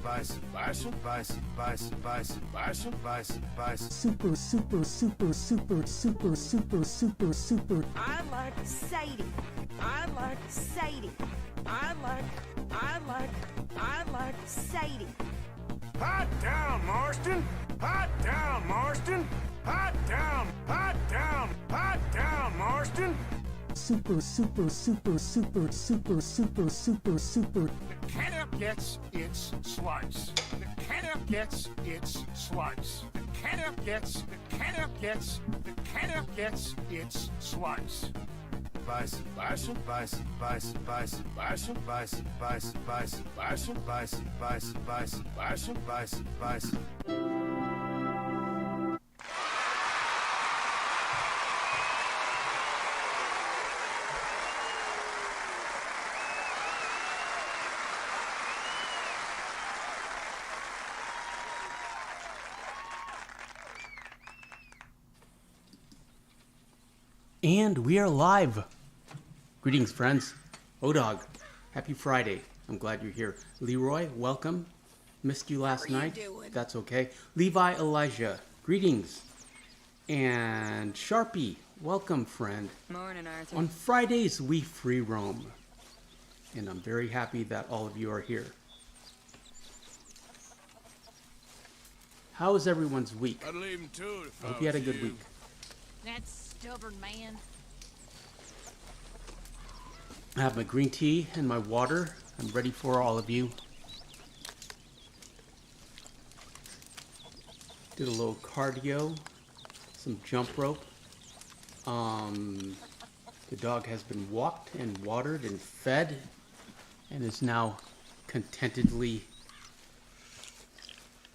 Bison, bison, bison, bison, bison, bison, bison, bison. Super, super, super, super, super, super, super, super. I like Sadie. I like Sadie. I like Sadie. Hot down, Marston! Hot down, Marston! Hot down, hot down, hot down, Marston! Super, super, super, super, super, super, super, super. The catnip gets its slice. The catnip gets its slice. The catnip gets its slice. Bison, bison, bison, bison, bison, bison, bison, bison, bison, bison, bison, bison, bison, bison, bison, bison. And we are live. Greetings, friends. O-Dog, happy Friday. I'm glad you're here. Leroy, welcome. Missed you last night. That's okay. Levi Elijah, greetings. And Sharpie, welcome, friend. Morning, Arthur. On Fridays, we free roam. And I'm very happy that all of you are here. How was everyone's week? I'd leave him to it if I hope you had a good week. That stubborn man. I have my green tea and my water. I'm ready for all of you. Did a little cardio, some jump rope. The dog has been walked and watered and fed and is now contentedly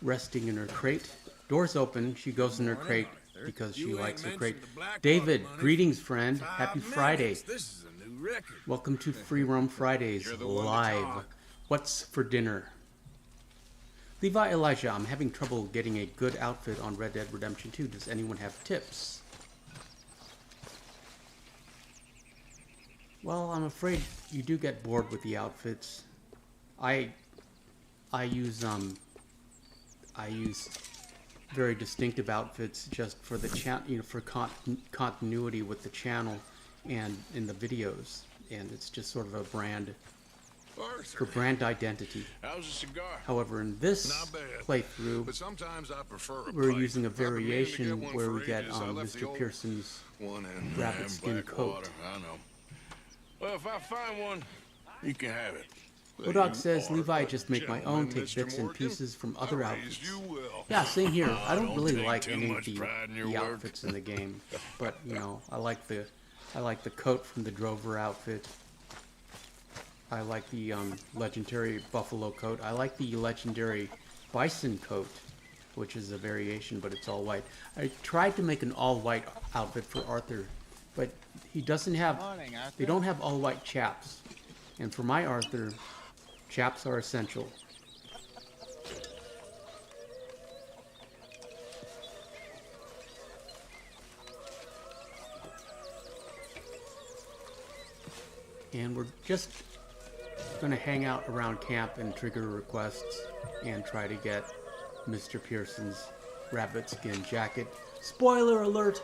resting in her crate. Door's open. She goes in her crate because she likes her crate. David, greetings, friend. Happy Friday. This is a new record. Welcome to Free Roam Fridays You're the one to live. talk. What's for dinner? Levi Elijah, I'm having trouble getting a good outfit on Red Dead Redemption 2. Does anyone have tips? Well, I'm afraid you do get bored with the outfits. I use very distinctive outfits just for the for continuity with the channel and in the videos, and it's just sort of a brand for brand identity. How's a cigar? However, in this Not bad. playthrough, But sometimes I prefer a we're pipe. using a I've been meaning to variation get one where for we get ages. I left the Mr. old Pearson's one in rabbit skin Blackwater. coat. I know. Well, if I find one, you can have it. O-Dog You says, are Levi, a just make my own, take gentleman, bits Mr. and Morgan. pieces from other I outfits. raised you well. Yeah, same here. I don't really take like too any of much the pride in your work. outfits in the game, but you know, I like the coat from the Drover outfit. I like the legendary buffalo coat. I like the legendary bison coat, which is a variation, but it's all white. I tried to make an all-white outfit for Arthur, but he doesn't have. They don't have all-white chaps, and for my Arthur, chaps are essential. And we're just going to hang out around camp and trigger requests and try to get Mr. Pearson's rabbit skin jacket. Spoiler alert!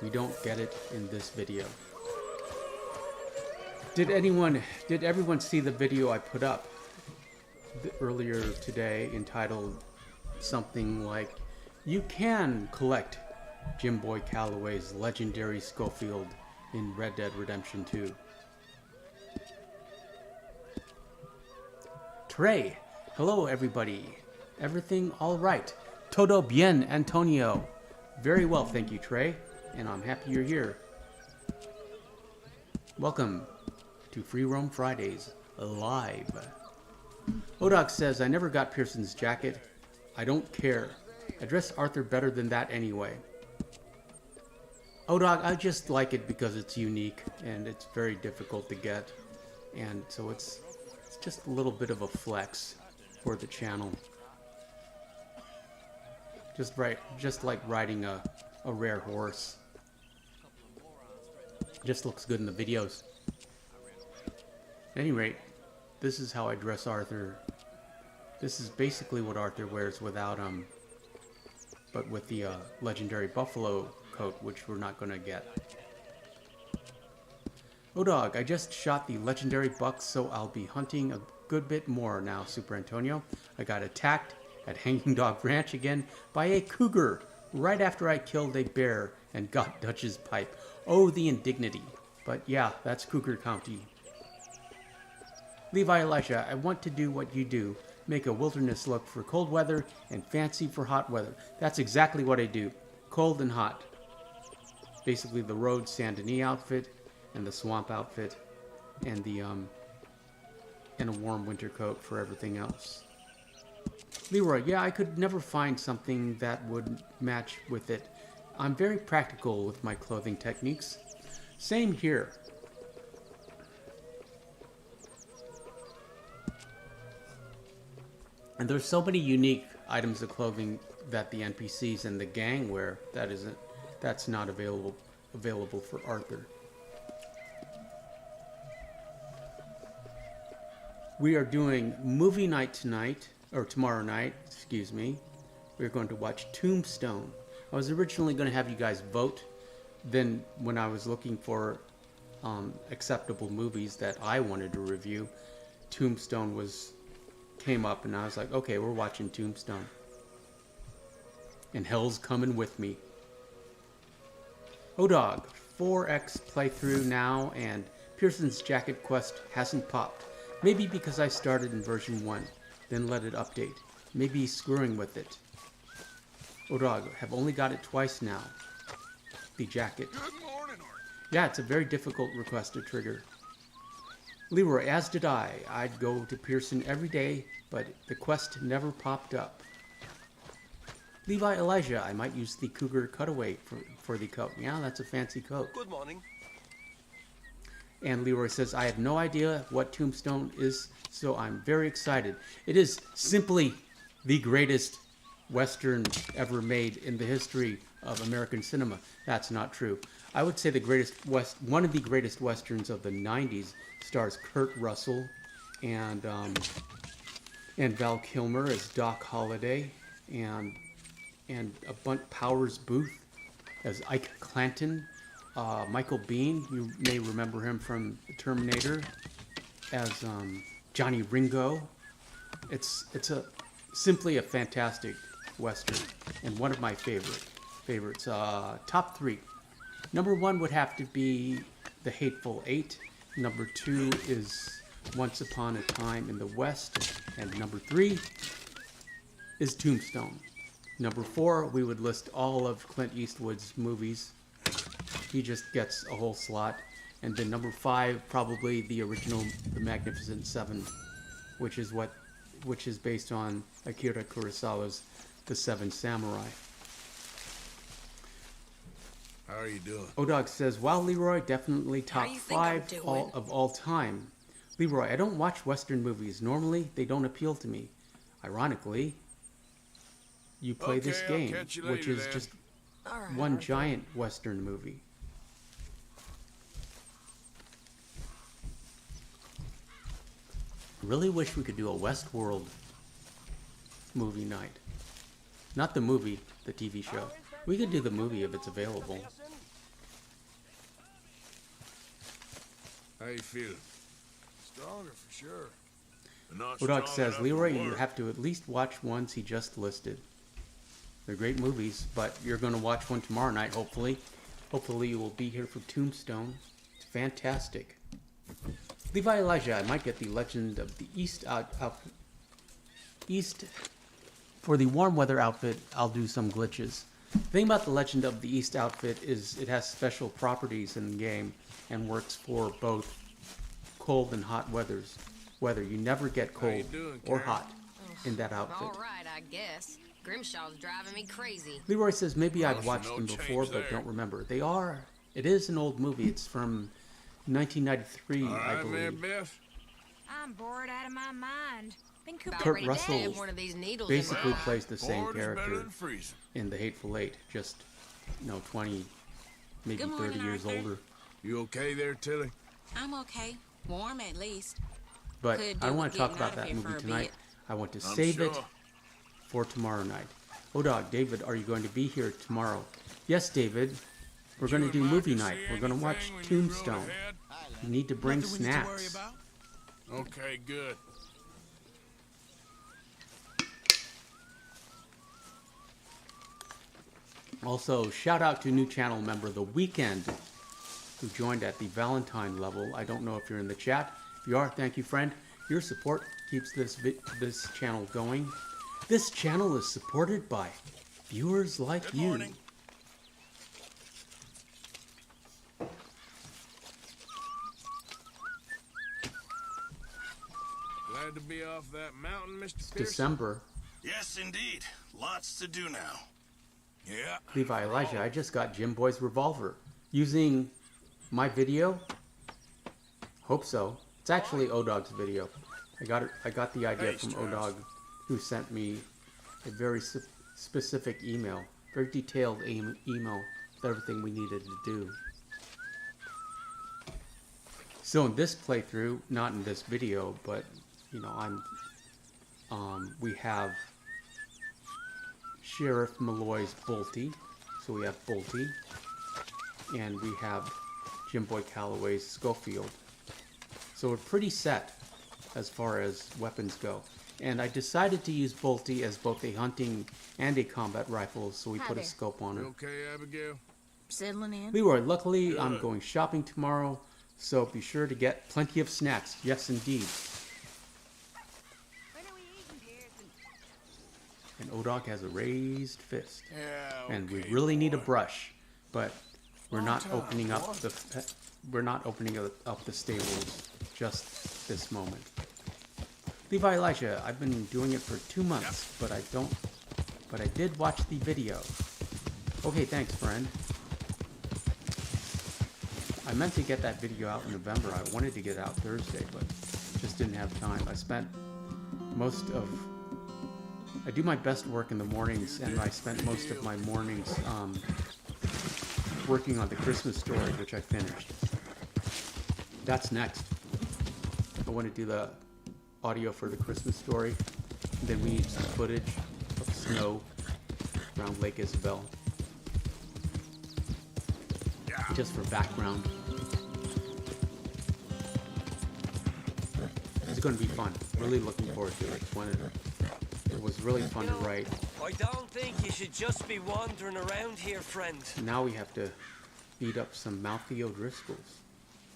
We don't get it in this video. Did everyone see the video I put up earlier today entitled something like, "You can collect Jim Boy Calloway's legendary Schofield in Red Dead Redemption 2. Trey, hello everybody. Everything all right? Todo bien, Antonio. Very well, thank you, Trey. And I'm happy you're here. Welcome to Free Roam Fridays live. O-Dog says, I never got Pearson's jacket. I don't care. I dress Arthur better than that anyway. O-Dog, I just like it because it's unique and it's very difficult to get. And so it's just a little bit of a flex for the channel. Just like riding a rare horse. Just looks good in the videos. At any rate, this is how I dress Arthur This is basically what Arthur wears without, but with the legendary buffalo coat, which we're not going to get. Oh dog, I just shot the legendary buck, so I'll be hunting a good bit more now, Super Antonio. I got attacked at Hanging Dog Ranch again by a cougar right after I killed a bear and got Dutch's pipe. Oh, the indignity. But yeah, that's Cougar County. Levi Elijah, I want to do what you do. Make a wilderness look for cold weather and fancy for hot weather. That's exactly what I do. Cold and hot. Basically the Road Saint Denis outfit and the swamp outfit and the and a warm winter coat for everything else. Leroy, yeah, I could never find something that would match with it. I'm very practical with my clothing techniques. Same here. And there's so many unique items of clothing that the NPCs and the gang wear that's not available for Arthur. We are doing movie night tonight, or tomorrow night, excuse me. We're going to watch Tombstone. I was originally going to have you guys vote. Then when I was looking for acceptable movies that I wanted to review, Tombstone came up, and I was like, okay, we're watching Tombstone. And Hell's coming with me. Oh dog, 4X playthrough now, and Pearson's jacket quest hasn't popped. Maybe because I started in version 1, then let it update. Maybe he's screwing with it. Oh dog, have only got it twice now. The jacket. Good morning, Art. Yeah, it's a very difficult request to trigger. Leroy, as did I. I'd go to Pearson every day, but the quest never popped up. Levi Elijah, I might use the Cougar cutaway for the coat. Yeah, that's a fancy coat. Good morning. And Leroy says, I have no idea what Tombstone is, so I'm very excited. It is simply the greatest Western ever made in the history of American cinema. That's not true. I would say one of the greatest Westerns of the 90s stars Kurt Russell and Val Kilmer as Doc Holliday and Powers Booth as Ike Clanton. Michael Biehn, you may remember him from Terminator, as Johnny Ringo. It's simply a fantastic Western and one of my favorites. Top 3. Number 1 would have to be The Hateful Eight. Number 2 is Once Upon a Time in the West, and number 3 is Tombstone. Number 4, we would list all of Clint Eastwood's movies. He just gets a whole slot. And then number 5, probably the original The Magnificent Seven, which is based on Akira Kurosawa's The Seven Samurai. How are you doing? Odog says, wow, Leroy, definitely top 5 of all time. Leroy, I don't watch Western movies. Normally, they don't appeal to me. Ironically, you play this game, which is just one giant Western movie. Really wish we could do a Westworld movie night. Not the movie, the TV show. We could do the movie if it's available. How you feeling? Stronger for sure. Not Odog strong says, enough Leroy, to you work. have to at least watch ones he just listed. They're great movies, but you're going to watch one tomorrow night, hopefully. Hopefully you will be here for Tombstone. It's fantastic. Levi Elijah, I might get the Legend of the East East. For the warm weather outfit, I'll do some glitches. The thing about the Legend of the East outfit is it has special properties in the game and works for both cold and hot weather. You never get cold doing, or Karen? hot in that outfit. All right, I guess. Grimshaw's driving me crazy. Leroy says maybe I've so watched no them before, change but there. don't remember. It is an old movie. It's from 1993, All I right, man, believe. Beth. I'm bored out of my mind. Been cooped Kurt Ready to Russell stab one of these needles in basically my eye. plays the same Bored is better character than freezing. in The Hateful Eight, just 20, maybe Good morning, 30 years Arthur. older. You okay there, Tilly? I'm okay. Warm at least. But Could I don't do want to with talk getting about out of that here for movie a tonight. bit. I want to I'm save it sure. for tomorrow night. Oh, dog, David, are you going to be here tomorrow? Yes, David. We're going to do movie night. We're going to watch Tombstone. You need to bring Nothing we need to worry snacks. about. Okay, good. Also, shout out to new channel member The Weekend, who joined at the Valentine level. I don't know if you're in the chat. If you are, thank you, friend. Your support keeps this channel going. This channel is supported by viewers like Good you. morning. Glad to be off that mountain, Mr. Pearson. December. Yes, indeed. Lots to do now. Yeah. Levi Elijah, I just got Jim Boy's revolver. Using my video? Hope so. It's actually O-Dog's video. I got the idea Hey, from Strauss. O-Dog, who sent me a very specific email. Very detailed email with everything we needed to do. So in this playthrough, not in this video, but you know, we have Sheriff Malloy's Bolty, so we have Bolty, and we have Jim Boy Calloway's Schofield. So we're pretty set as far as weapons go. And I decided to use Bolty as both a hunting and a combat rifle, so we Hi put a there. scope on You it. okay, Abigail? Settling in? Leroy, luckily I'm going shopping tomorrow, so be sure to get plenty of snacks. Yes, indeed. When are we eating, Pearson? And O-Dog has a raised fist. Yeah, And we okay, really need a boy. brush, but we're not time, opening up boy. the stables just this moment. Levi Elisha, I've been doing it for 2 months, but I did watch the video. Okay, thanks, friend. I meant to get that video out in November. I wanted to get it out Thursday, but just didn't have time. I do my best work in the mornings, and I spent most of my mornings working on the Christmas story, which I finished. That's next. I want to do the audio for the Christmas story. And then we need some footage of snow around Lake Isabel. Just for background. It's going to be fun. Really looking forward to it. It was really fun to write. I don't think you should just be wandering around here, friend. Now we have to beat up some mouthy O'Driscolls.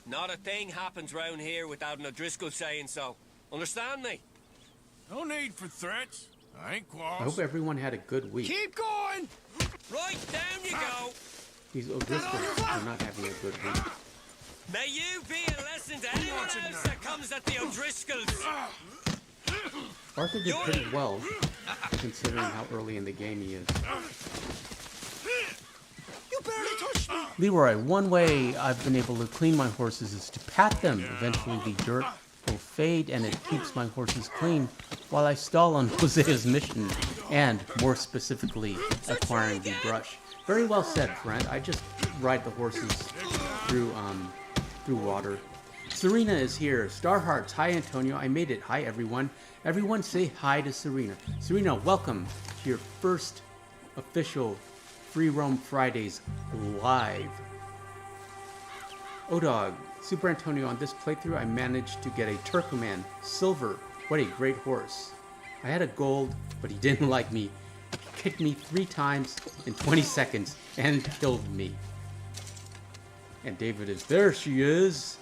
Not a thing happens round here without an O'Driscoll saying so. Understand me? No need for threats. I ain't I quarrels. hope everyone had a good week. Keep going! Right, down you go. These O'Driscolls are not having a good week. May you be a lesson to anyone else that comes at the O'Driscolls. Arthur did pretty well, considering how early in the game he is. You barely touched me. Leroy, one way I've been able to clean my horses is to pat them. Eventually the dirt will fade and it keeps my horses clean while I stall on Hosea's mission and, more specifically, acquiring the brush. Very well said, friend. I just ride the horses through water. Serena is here. Star Hearts. Hi, Antonio. I made it. Hi, everyone. Everyone say hi to Serena. Serena, welcome to your first official Free Roam Fridays live. O-Dog. Super Antonio, on this playthrough, I managed to get a Turkoman Silver. What a great horse. I had a gold, but he didn't like me. He kicked me 3 times in 20 seconds and killed me. And David is there. She is.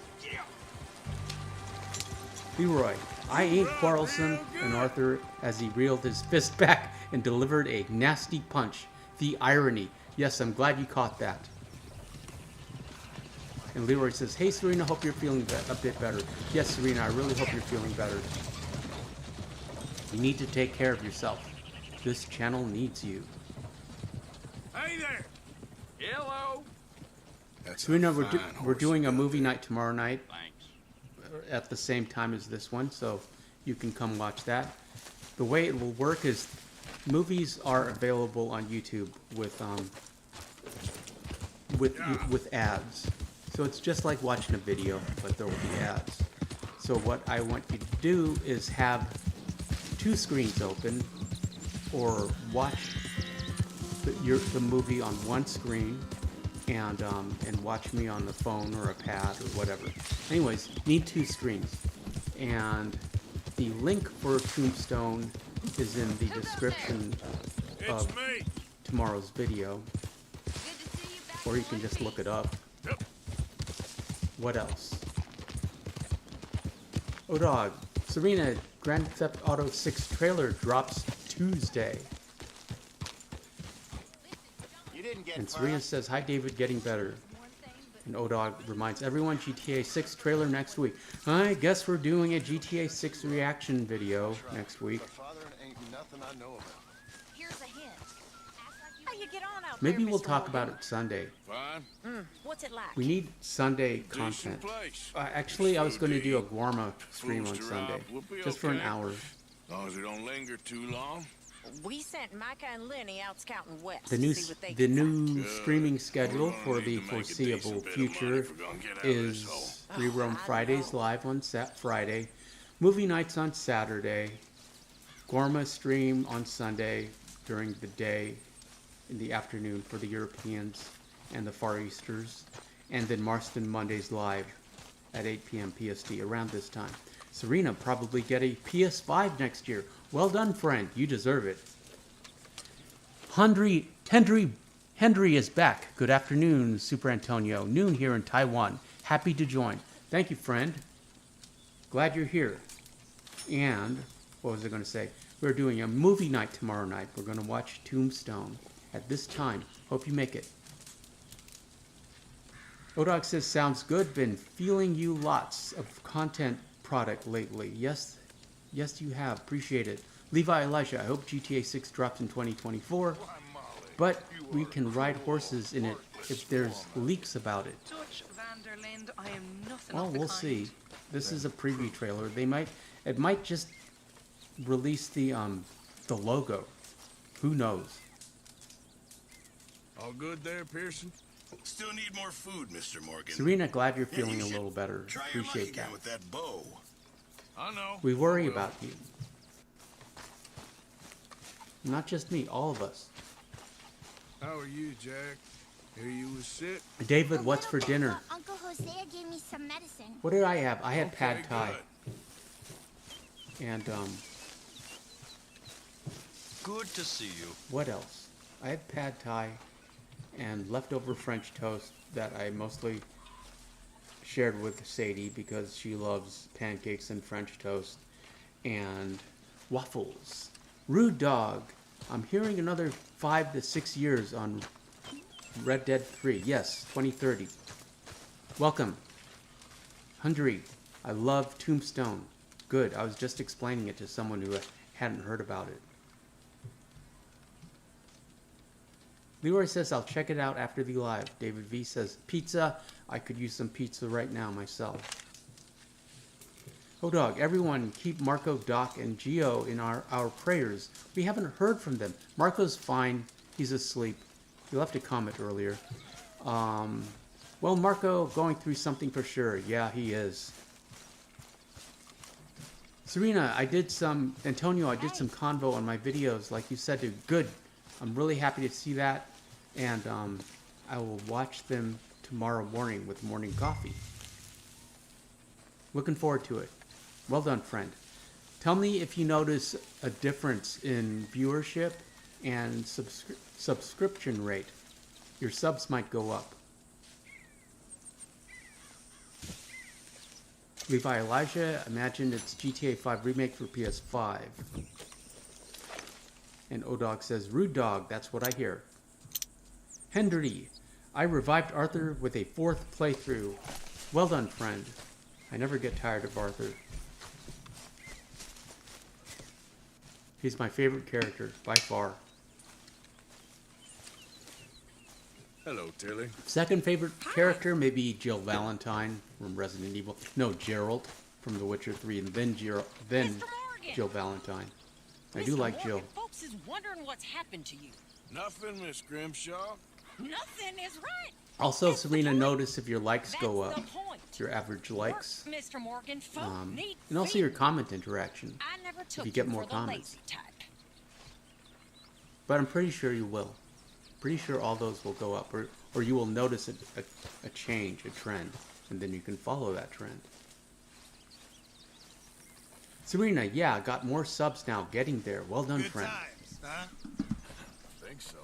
Leroy, I ain't quarrelsome, and Arthur, as he reeled his fist back and delivered a nasty punch. The irony. Yes, I'm glad you caught that. And Leroy says, hey Serena, hope you're feeling a bit better. Yes, Serena, I really hope you're feeling better. You need to take care of yourself. This channel needs you. Hey there! Hello! Serena, we're doing a movie night tomorrow night. At the same time as this one, so you can come watch that. The way it will work is movies are available on YouTube with ads. So it's just like watching a video, but there will be ads. So what I want you to do is have 2 screens open, or watch the movie on one screen and watch me on the phone or a pad or whatever. Anyways, need 2 screens. And the link for Tombstone is in the description of tomorrow's video. Or you can just look it up. What else? Oh dog, Serena, Grand Theft Auto 6 trailer drops Tuesday. And Serena says, hi David, getting better. And O-Dog reminds everyone, GTA 6 trailer next week. I guess we're doing a GTA 6 reaction video next week. Here's a hint. How you get on out Maybe there, we'll Mr. talk Morgan? about it Sunday. Fine. What's it like? We need Sunday content. Actually, I was going to do a Guarma stream on Food's Sunday. dry. We'll be Just for an okay. hour. As long as we don't linger too long. We sent Micah and Lenny out scouting west The to see what they the can find. new streaming schedule We're for gonna the need to make a foreseeable decent bit of money future if we're gonna get out of this hole. is Free Roam I Fridays know. live on Friday, movie nights on Saturday, Guarma stream on Sunday during the day, in the afternoon for the Europeans and the Far Easters, and then Marston Mondays live at 8 p.m. PST around this time. Serena probably get a PS5 next year. Well done, friend. You deserve it. Henry is back. Good afternoon, Super Antonio. Noon here in Taiwan. Happy to join. Thank you, friend. Glad you're here. And, what was I going to say? We're doing a movie night tomorrow night. We're going to watch Tombstone at this time. Hope you make it. O-Dog says, sounds good. Been feeling you lots of content product lately. Yes, you have. Appreciate it. Levi Elijah, I hope GTA 6 drops in 2024, but we can ride horses in it if there's leaks about it. Dutch Vanderlind, I am nothing Well, of the we'll kind. see. This is a preview trailer. It might just release the logo. Who knows? All good there, Pearson? Still need more food, Mr. Morgan. Serena, glad you're Yeah, feeling you a should little better. Try your luck Appreciate again that. with that bow. I know. We worry I will. about you. Not just me, all of us. How are you, Jack? Hear you was sick? David, what's for dinner? Uncle Hosea gave me some medicine. What did I have? I had pad Okay, thai. good. And, Good to see you. what else? I had pad thai and leftover French toast that I mostly shared with Sadie because she loves pancakes and French toast, and waffles. Rude Dog, I'm hearing another 5 to 6 years on Red Dead 3. Yes, 2030. Welcome. Hundry, I love Tombstone. Good, I was just explaining it to someone who hadn't heard about it. Leroy says, I'll check it out after the live. David V says, pizza. I could use some pizza right now myself. Oh dog, everyone keep Marco, Doc, and Gio in our prayers. We haven't heard from them. Marco's fine. He's asleep. He left a comment earlier. Well, Marco, going through something for sure. Yeah, he is. Serena, Antonio, I did some convo on my videos, like you said, dude. Good. I'm really happy to see that. And I will watch them tomorrow morning with morning coffee. Looking forward to it. Well done, friend. Tell me if you notice a difference in viewership and subscription rate. Your subs might go up. Levi Elijah, imagine it's GTA 5 remake for PS5. And O-Dog says, Rude Dog, that's what I hear. Hendry, I revived Arthur with a 4th playthrough. Well done, friend. I never get tired of Arthur. He's my favorite character, by far. Hello, Tilly. Second favorite character, maybe Jill Valentine from Resident Evil. No, Gerald from The Witcher 3, and then Jill Valentine. I do like Jill. Folks is wondering what's happened to you. Nothing, Miss Grimshaw. Nothing is right. Also, Serena, notice if your likes go That's up. the point. your average likes, Mr. Morgan, folk need and also your comment interaction, I never took if you get you more for the comments. lazy type. But I'm pretty sure you will. Pretty sure all those will go up, or you will notice a change, a trend, and then you can follow that trend. Serena, yeah, got more subs now, getting there. Well done, Good friend. times, huh? Think so.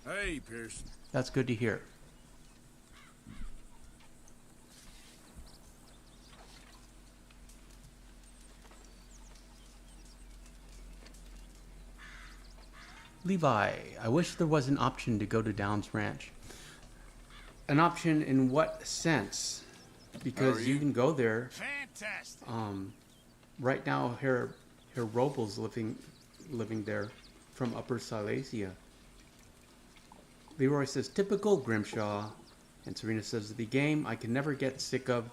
Hey, Pearson. That's good to hear. Levi, I wish there was an option to go to Downs Ranch. An option in what sense? Because you can go there. Fantastic. Right now, Herr Robles living there from Upper Silesia. Leroy says, typical Grimshaw. And Serena says, the game I can never get sick of.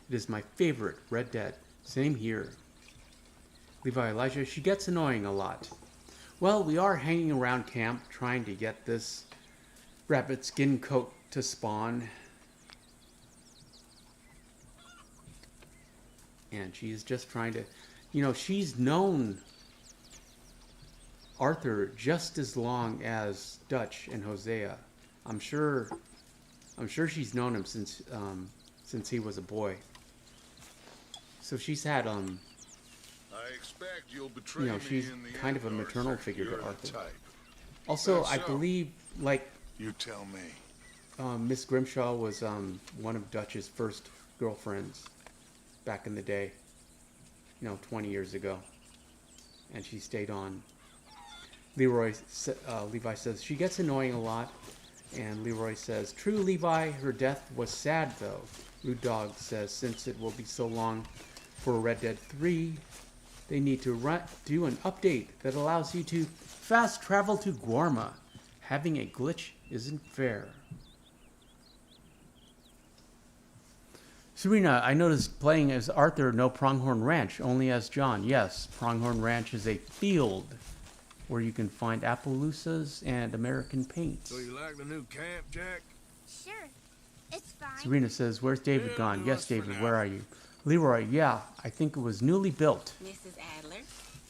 It is my favorite, Red Dead. Same here. Levi, Elijah, she gets annoying a lot. Well, we are hanging around camp trying to get this rabbit skin coat to spawn. And she's just trying to, she's known Arthur just as long as Dutch and Hosea. I'm sure she's known him since he was a boy. So she's had I expect you'll betray me she's in the kind of a end, maternal Arthur. figure You're to the Arthur. type. Also, That's I so. believe You tell me. Miss Grimshaw was one of Dutch's first girlfriends back in the day. 20 years ago. And she stayed on. Levi says, she gets annoying a lot. And Leroy says, true, Levi, her death was sad, though. Rude Dog says, since it will be so long for Red Dead 3, they need to do an update that allows you to fast travel to Guarma. Having a glitch isn't fair. Serena, I noticed playing as Arthur, no Pronghorn Ranch, only as John. Yes, Pronghorn Ranch is a field where you can find Appaloosas and American paints. So you like the new camp, Jack? Sure. It's fine. Serena says, where's David Yeah, gone? do Yes, us for David, now. where are you? Leroy, yeah, I think it was newly built. Mrs. Adler?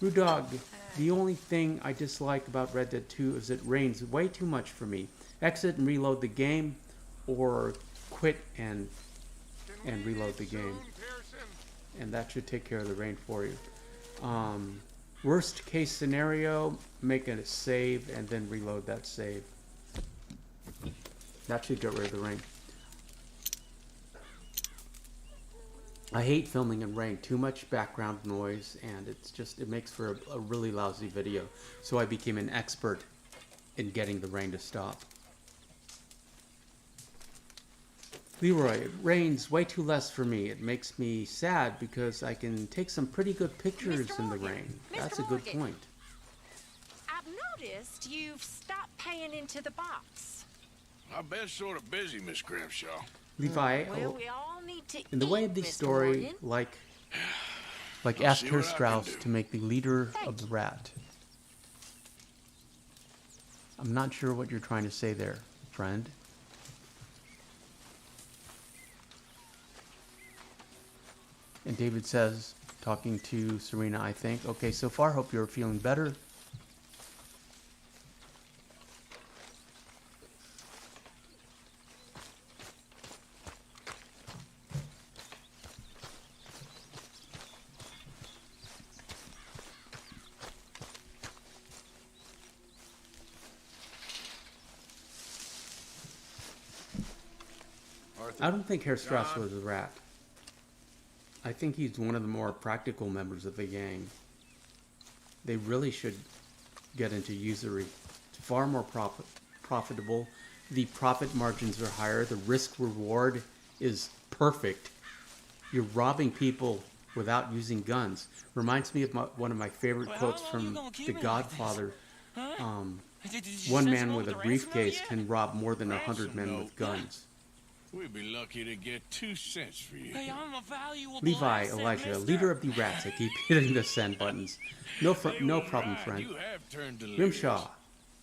Rude Dog, the only thing I dislike about Red Dead 2 is it rains way too much for me. Exit and reload the game, or quit and reload the game. And that should take care of the rain for you. Worst case scenario, make a save and then reload that save. That should get rid of the rain. I hate filming in rain. Too much background noise, and it makes for a really lousy video. So I became an expert in getting the rain to stop. Leroy, it rains way too less for me. It makes me sad because I can take some pretty good pictures in the rain. That's a good point. I've noticed you've stopped paying into the box. I've been sort of busy, Miss Grimshaw. Levi, Well, we all need to in the way eat, of the Mr. story, Morgan. like I'll ask see her what I can Strauss do. to make the leader of the rat. I'm not sure what you're trying to say there, friend. And David says, talking to Serena, I think, okay, so far, hope you're feeling better. Arthur. I don't think Herr Strauss was a rat. I think he's one of the more practical members of the gang. They really should get into usury. It's far more profitable. The profit margins are higher. The risk reward is perfect. You're robbing people without using guns. Reminds me of one of my favorite quotes from The Godfather. One man with a briefcase can rob more than 100 men with guns. We'd be lucky to get 2 cents for you. Hey, I'm a valuable Levi, asset, Elijah, mister. leader of the rats. I keep hitting the send buttons. No problem, friend. You have turned delirious. Grimshaw,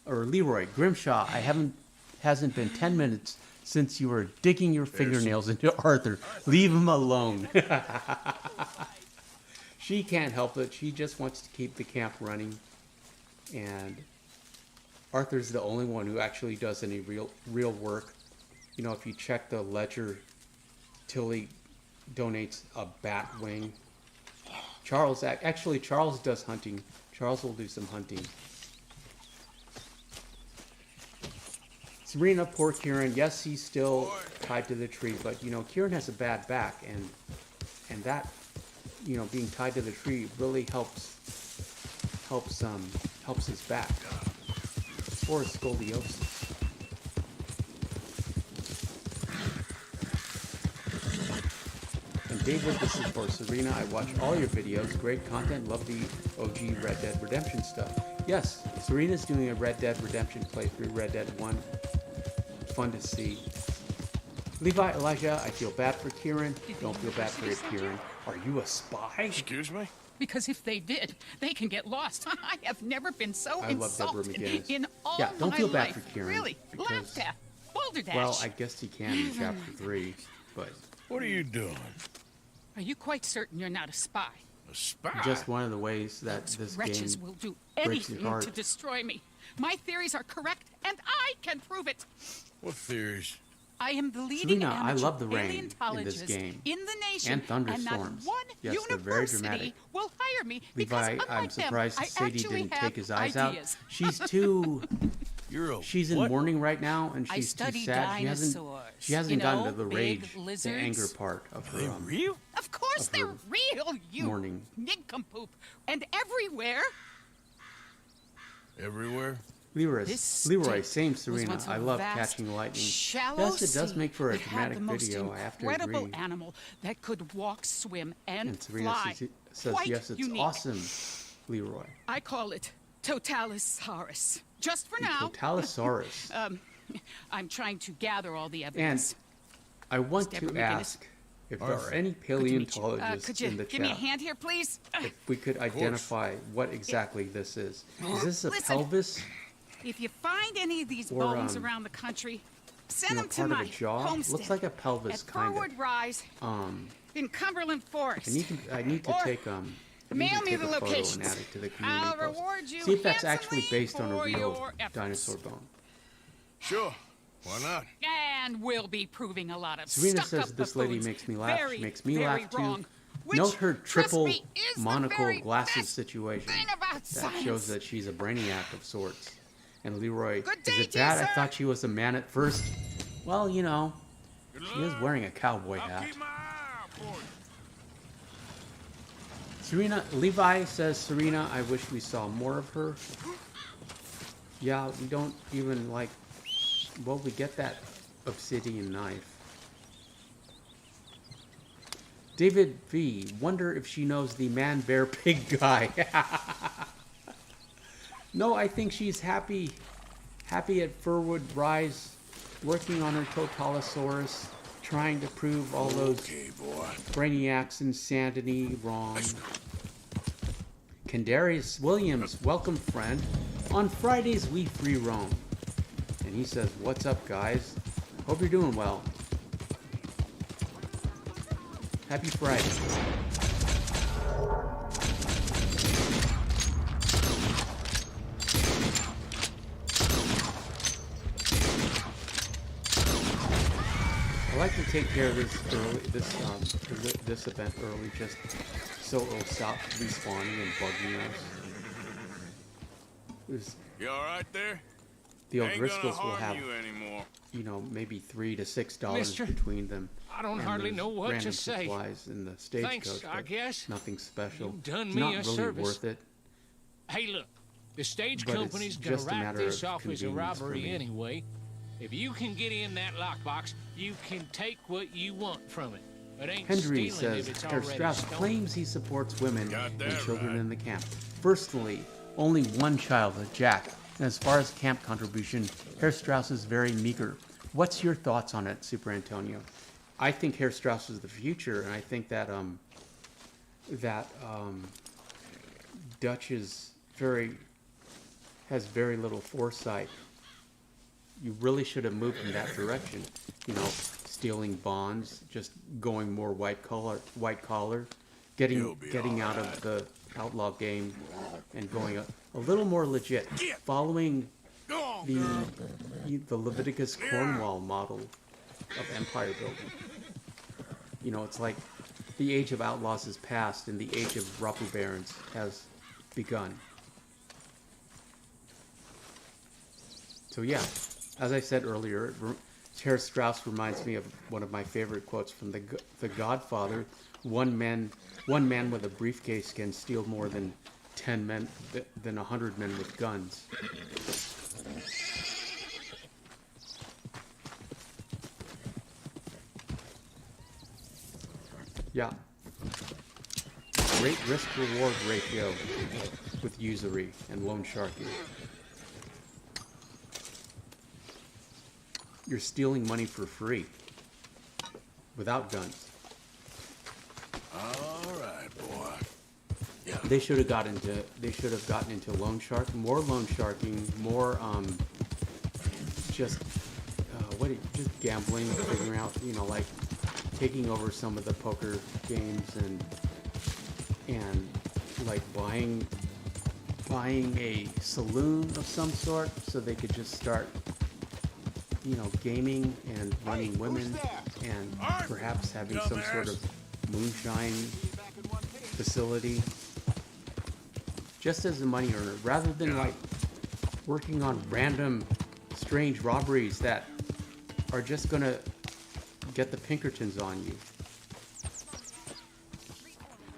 or Leroy, Grimshaw. Hasn't been 10 minutes Since you are digging your fingernails into Arthur, leave him alone. She can't help it. She just wants to keep the camp running. And Arthur's the only one who actually does any real work. You know, if you check the ledger, Tilly donates a bat wing. Charles does hunting. Charles will do some hunting. Serena, poor Kieran. Yes, he's still tied to the tree, but you know, Kieran has a bad back, and that, you know, being tied to the tree really helps his back, or scoliosis. And David, this is for Serena. I watch all your videos. Great content. Love the OG Red Dead Redemption stuff. Yes, Serena's doing a Red Dead Redemption playthrough. Red Dead 1. Fun to see. Levi, Elijah, I feel bad for Kieran. Don't feel bad for it, Kieran. Are you a spy? Excuse me? Because if they did, they can get lost. I have never been so I love Deborah insulted McGinnis. in all Yeah, don't my feel bad life. for Kieran. Really? Because, Laughed at. Balderdash. well, I guess he can in chapter 3, but... What are you doing? Are you quite certain you're not a spy? A spy? Just one of the ways that this Wretches game will do breaks your anything heart. to destroy me. My theories are correct, and I can prove it. What theories? I am the leading Serena, I amateur love the rain in this paleontologist game. in the nation, And thunderstorms. and not one Yes, they're very university dramatic. will hire me because, Levi, unlike I'm surprised them, I Sadie actually didn't have take his eyes ideas. out. She's too... She's in what? mourning right now, and I she's too study sad. dinosaurs. She hasn't You gotten know, to the big rage, the lizards. anger part of her real? Of course of they're her real, you mourning. nincompoop. And everywhere. Everywhere? Leroy, This same state was Serena. once a I love vast, catching lightning. Shallow Yes, it does sea make for a that had dramatic the most video. I have to incredible agree. animal that could walk, swim, and Serena fly. says Quite yes, it's unique. awesome, Leroy. I call it Totalisaurus. Just for The now. Totalisaurus. I'm trying to gather all the And evidence. I want Deborah to McGinnis. ask if there are any Good to meet you. paleontologists Could you in the give me a chat. hand here, please? If we could identify what exactly this is. Is this a Listen. pelvis? If you find any of these Or, bones around the country, send You know, them to part of my a jaw? homestead Looks like a pelvis, at kind Furwood of. Rise in Cumberland Forest. I need to Or take mail me the a photo and locations. add it to the community I'll post. reward you See if that's actually handsomely based on a for real your efforts. dinosaur bone. Sure. Why not? And we'll be proving a lot of Serena stuck-up says this lady buffoons. makes me laugh. Very, She makes me very laugh too. wrong. Which, Note her trust triple me, is the monocle very glasses best situation. thing about That science. shows that she's a brainiac of sorts. And Leroy, Good is day it to you, bad? I sir. thought she was a man at first. Well, you know, she is wearing a cowboy hat. Keep my eye out for you. Serena, Levi says, Serena, I wish we saw more of her. Yeah, we don't even like, well, we get that obsidian knife. David V, wonder if she knows the man, bear, pig guy. No, I think she's happy at Furwood Rise, working on her Totalisaurus, trying to prove all those brainiacs' insanity wrong. Kendarius Williams, welcome friend. On Fridays we free roam. And he says, what's up guys? Hope you're doing well. Happy Friday. I like to take care of this early, this event early, just so it'll stop respawning and bugging us. You all right there? The Ain't gonna O'Driscolls will harm have, you anymore. you know, maybe $3 to $6 Mister, between them. I don't and hardly there's know what to random say. supplies in the stagecoach. Thanks, I but guess. Nothing special. You've done It's me not a really service. worth it. Hey, look, the stage But it's company's gonna just a write matter this of off as a convenience for robbery me. anyway. If you can get in that lockbox, you can take what you want from it. It ain't Henry stealing says if it's Herr already Strauss stolen. claims he supports women Got and that children right. in the camp. Firstly, only one child, Jack. And as far as camp contribution, Herr Strauss is very meager. What's your thoughts on it, Super Antonio? I think Herr Strauss is the future, and I think that Dutch has very little foresight you really should have moved in that direction. You know, stealing bonds, just going more white collar, getting out of the outlaw game and going a little more legit, following the Leviticus Cornwall model of empire building. You know, it's like the age of outlaws is past and the age of robber barons has begun. So yeah, as I said earlier, Terrence Strauss reminds me of one of my favorite quotes from The Godfather. One man with a briefcase can steal more than 10 men than 100 men with guns. Yeah. Great risk-reward ratio with usury and loan sharking. You're stealing money for free without guns. All right, boy. Yeah. They should have gotten into loan sharking, more loan sharking, more just gambling, figuring out, you know, like taking over some of the poker games and like buying a saloon of some sort so they could just start, you know, gaming and running women and perhaps having some sort of moonshine facility just as a money earner, rather than like working on random strange robberies that are just gonna get the Pinkertons on you.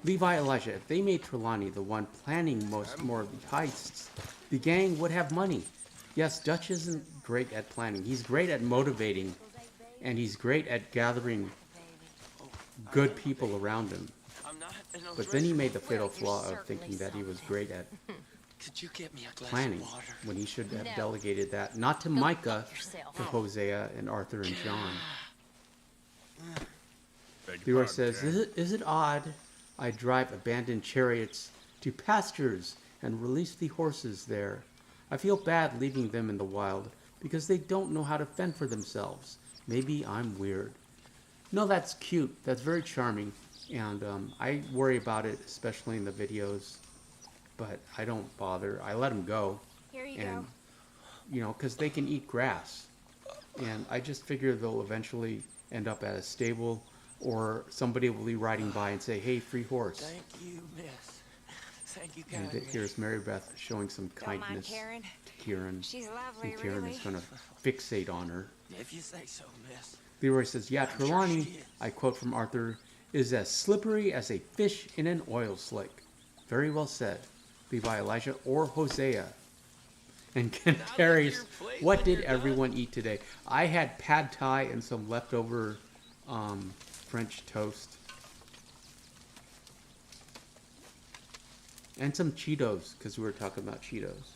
Levi Elijah, if they made Trelawney the one planning more of the heists, the gang would have money. Yes, Dutch isn't great at planning. He's great at motivating, and he's great at gathering good people around him. But then he made the fatal flaw of thinking that he was great at planning, when he should have delegated that, not to Micah, to Hosea and Arthur and John. Leroy says, is it odd I drive abandoned chariots to pastures and release the horses there? I feel bad leaving them in the wild because they don't know how to fend for themselves. Maybe I'm weird. No, that's cute. That's very charming. And I worry about it, especially in the videos. But I don't bother. I let them go. Here you and, go. You know, because they can eat grass. And I just figure they'll eventually end up at a stable, or somebody will be riding by and say, hey, free horse. Thank you, miss. Thank you, and here's Mary Beth showing some kindness to Kieran. She's lovely, and Kieran really. is going to fixate on her. If you say so, miss. Leroy says, yeah, Trelawney, I quote from Arthur, is as slippery as a fish in an oil slick. Very well said. Levi Elijah or Hosea. And Ken Terry's, what did everyone eat today? I had pad thai and some leftover French toast. And some Cheetos, because we were talking about Cheetos.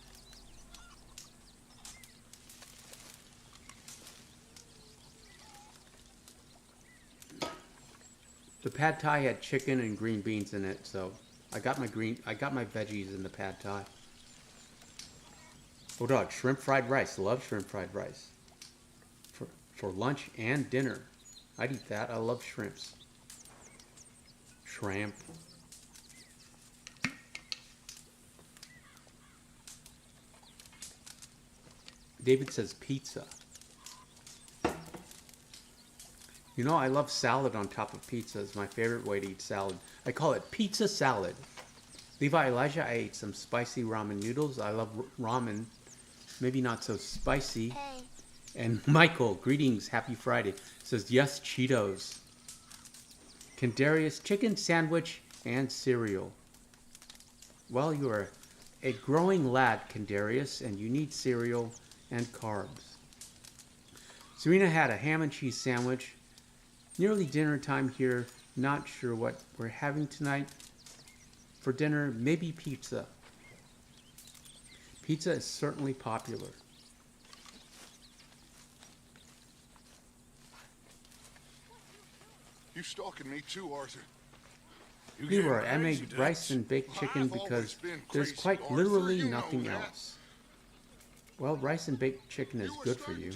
The pad thai had chicken and green beans in it, so I got my veggies in the pad thai. Oh dog, shrimp fried rice. Love shrimp fried rice. For lunch and dinner. I'd eat that. I love shrimps. Shrimp. David says pizza. You know, I love salad on top of pizza. It's my favorite way to eat salad. I call it pizza salad. Levi Elijah, I ate some spicy ramen noodles. I love ramen. Maybe not so spicy. Hey. And Michael, greetings, happy Friday, says, yes, Cheetos. Kendarius, chicken sandwich and cereal. Well, you are a growing lad, Kendarius, and you need cereal and carbs. Serena had a ham and cheese sandwich. Nearly dinner time here. Not sure what we're having tonight. For dinner, maybe pizza. Pizza is certainly popular. You stalking me too, Arthur. Leroy, I made rice and baked chicken because there's quite literally nothing else. Well, rice and baked chicken is good for you.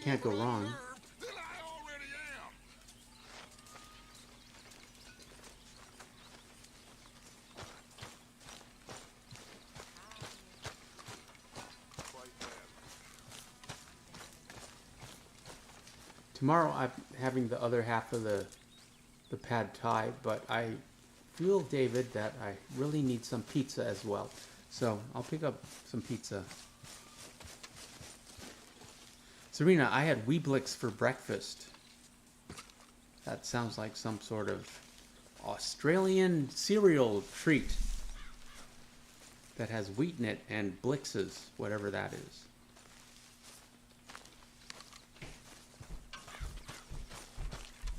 Can't go wrong. Tomorrow I'm having the other half of the pad thai, but I feel, David, that I really need some pizza as well. So I'll pick up some pizza. Serena, I had Weeblix for breakfast. That sounds like some sort of Australian cereal treat that has wheat in it and Blixes, whatever that is.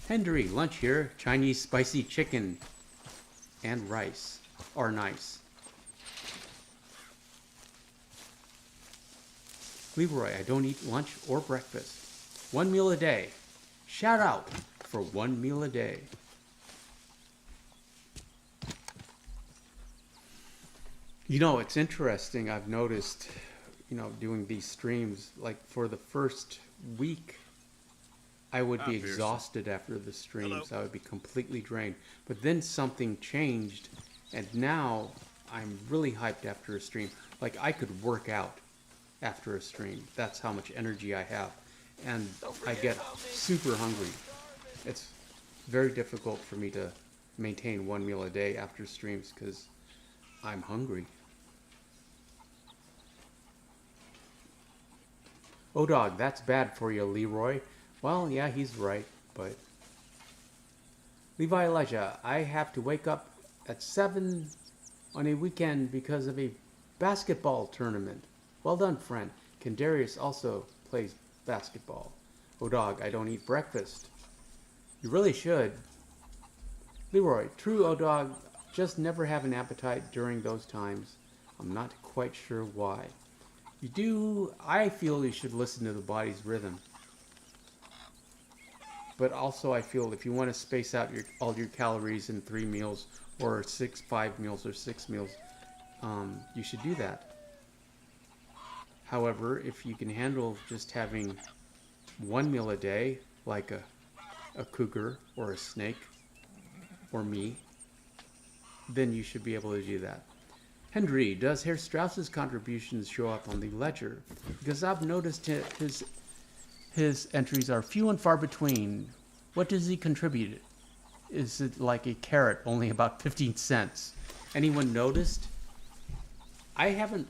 Henry, lunch here. Chinese spicy chicken and rice are nice. Leroy, I don't eat lunch or breakfast. 1 meal a day. Shout out for 1 meal a day. You know, it's interesting. I've noticed, you know, doing these streams, like for the first week, I would be exhausted after the streams. I would be completely drained. But then something changed, and now I'm really hyped after a stream. Like, I could work out after a stream. That's how much energy I have. And I get super hungry. It's very difficult for me to maintain 1 meal a day after streams because I'm hungry. Oh, dog, that's bad for you, Leroy. Well, yeah, he's right, but... Levi Elijah, I have to wake up at 7 on a weekend because of a basketball tournament. Well done, friend. Kendarius also plays basketball. Oh, dog, I don't eat breakfast. You really should. Leroy, true, oh, dog, just never have an appetite during those times. I'm not quite sure why. You do, I feel you should listen to the body's rhythm. But also I feel if you want to space out all your calories in 3 meals or 5 meals or 6 meals, you should do that. However, if you can handle just having 1 meal a day, like a cougar or a snake or me, then you should be able to do that. Henry, does Herr Strauss's contributions show up on the ledger? Because I've noticed his entries are few and far between. What does he contribute? Is it like a carrot, only about 15 cents? Anyone noticed? I haven't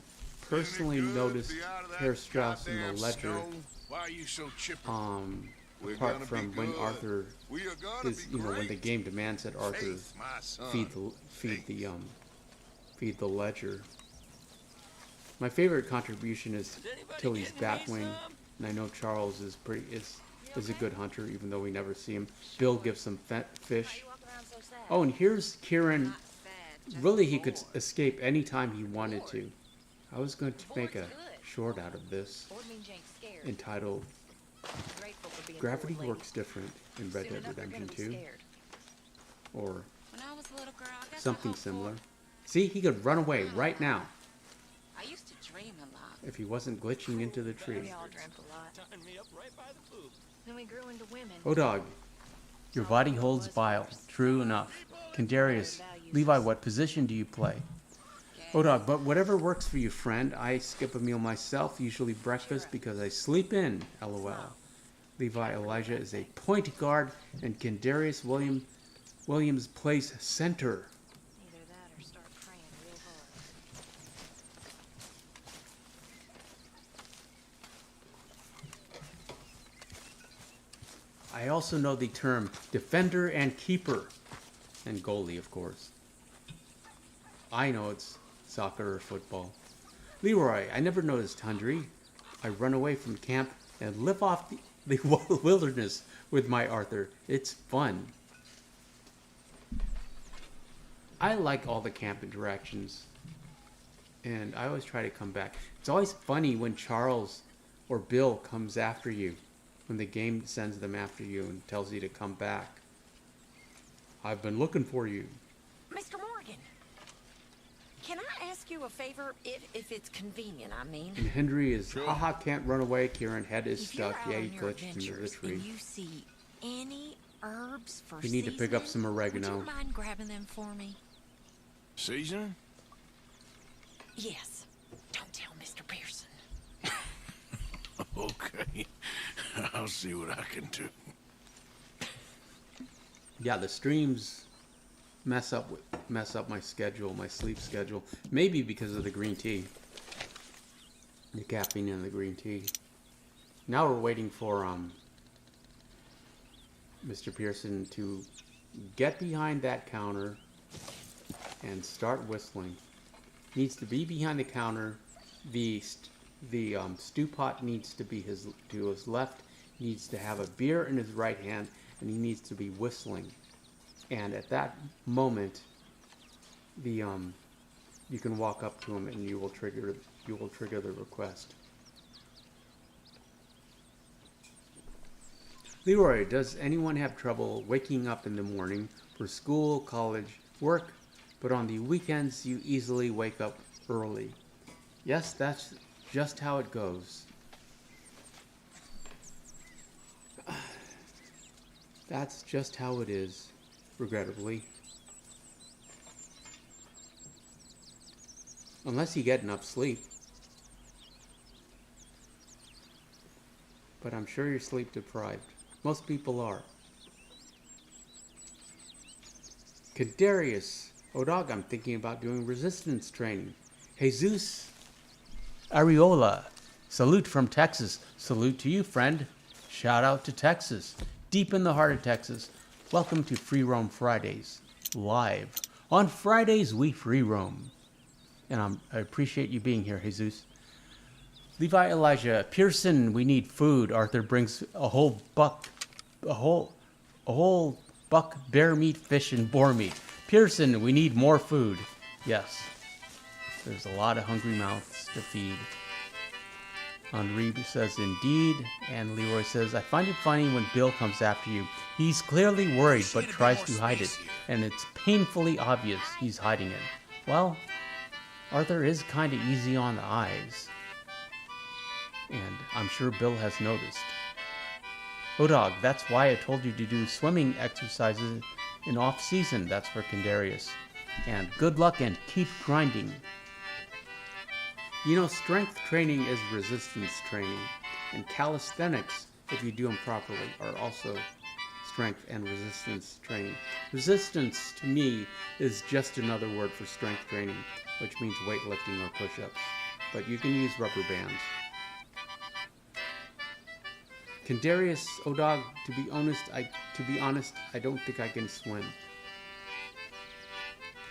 personally noticed Herr Strauss in the ledger. Apart from when Arthur is, you know, when the game demands that Arthur feed the ledger. My favorite contribution is Tilly's Batwing, and I know Charles is a good hunter, even though we never see him. Bill gives some fish. Oh, and here's Kieran. Really, he could escape anytime he wanted to. I was going to make a short out of this, entitled Gravity Works Different in Red Dead Redemption 2, or something similar. See, he could run away right now I used to dream a lot. if he wasn't glitching into the tree. We all dreamt a lot. Then we grew into women. Oh, dog, your body holds bile. True enough. Kendarius, Levi, what position do you play? Oh, dog, but whatever works for you, friend. I skip a meal myself, usually breakfast, because I sleep in. LOL. Levi Elijah is a point guard, and Kendarius Williams plays center. Either that or start praying real hard. I also know the term defender and keeper, and goalie, of course. I know it's soccer or football. Leroy, I never noticed Hundry. I run away from camp and live off the wilderness with my Arthur. It's fun. I like all the camp interactions, and I always try to come back. It's always funny when Charles or Bill comes after you, when the game sends them after you and tells you to come back. I've been looking for you. Mr. Morgan. Can I ask you a favor, if it's convenient, I mean? And Henry is, haha, can't run away. Kieran, head is stuck. Yeah, he glitched into the tree. And you see any herbs for You need to pick up some oregano. Would you mind grabbing them for me? Seasoning? Yes. Don't tell Mr. Pearson. Okay. I'll see what I can do. Yeah, the streams mess up my schedule, my sleep schedule. Maybe because of the green tea. The caffeine in the green tea. Now we're waiting for Mr. Pearson to get behind that counter and start whistling. Needs to be behind the counter. The stew pot needs to be to his left. He needs to have a beer in his right hand, and he needs to be whistling. And at that moment, you can walk up to him and you will trigger the request. Leroy, does anyone have trouble waking up in the morning for school, college, work, but on the weekends you easily wake up early? Yes, that's just how it goes. That's just how it is, regrettably. Unless you get enough sleep. But I'm sure you're sleep deprived. Most people are. Kadarius. Oh dog, I'm thinking about doing resistance training. Jesus Areola. Salute from Texas. Salute to you, friend. Shout out to Texas. Deep in the heart of Texas. Welcome to Free Roam Fridays. Live. On Fridays, we free roam. And I appreciate you being here, Jesus. Levi Elijah. Pearson, we need food. Arthur brings a whole buck bear meat, fish, and boar meat. Pearson, we need more food. Yes. There's a lot of hungry mouths to feed. Henri says, indeed. And Leroy says, I find it funny when Bill comes after you. He's clearly worried, but tries to hide it. And it's painfully obvious he's hiding it. Well, Arthur is kind of easy on the eyes. And I'm sure Bill has noticed. Oh dog, that's why I told you to do swimming exercises in off-season. That's for Kendarius. And good luck and keep grinding. You know, strength training is resistance training. And calisthenics, if you do them properly, are also strength and resistance training. Resistance, to me, is just another word for strength training, which means weightlifting or push-ups. But you can use rubber bands. Kendarius, oh dog, to be honest, I don't think I can swim.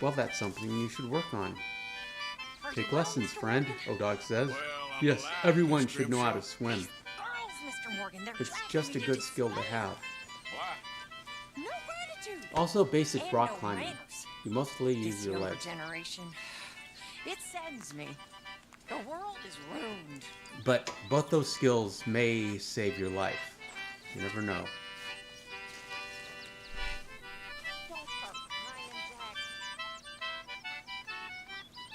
Well, that's something you should work on. Take lessons, friend, oh dog says. Yes, everyone should know how to swim. It's just a good skill to have. Also basic rock climbing. You mostly use your legs. It saddens me. The world is ruined. But both those skills may save your life. You never know.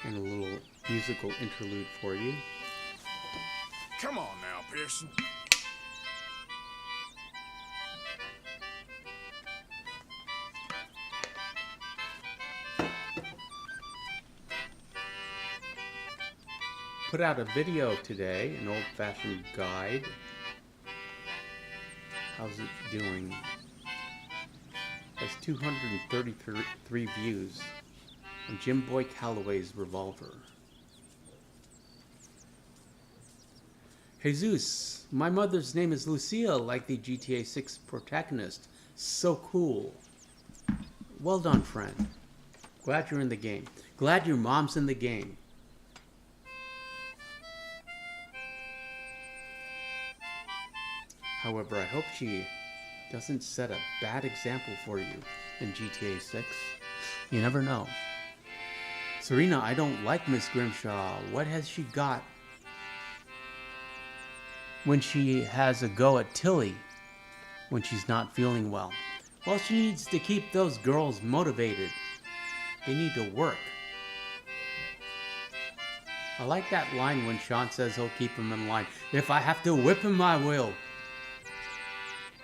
And a little musical interlude for you. Come on now, Pearson. Put out a video today, an old-fashioned guide. How's it doing? Has 233 views on Jim Boy Calloway's Revolver. Jesus, my mother's name is Lucia, like the GTA 6 protagonist. So cool. Well done, friend. Glad you're in the game. Glad your mom's in the game. However, I hope she doesn't set a bad example for you in GTA 6. You never know. Serena, I don't like Miss Grimshaw. What has she got when she has a go at Tilly when she's not feeling well? Well, she needs to keep those girls motivated. They need to work. I like that line when Sean says he'll keep him in line. If I have to whip him, I will.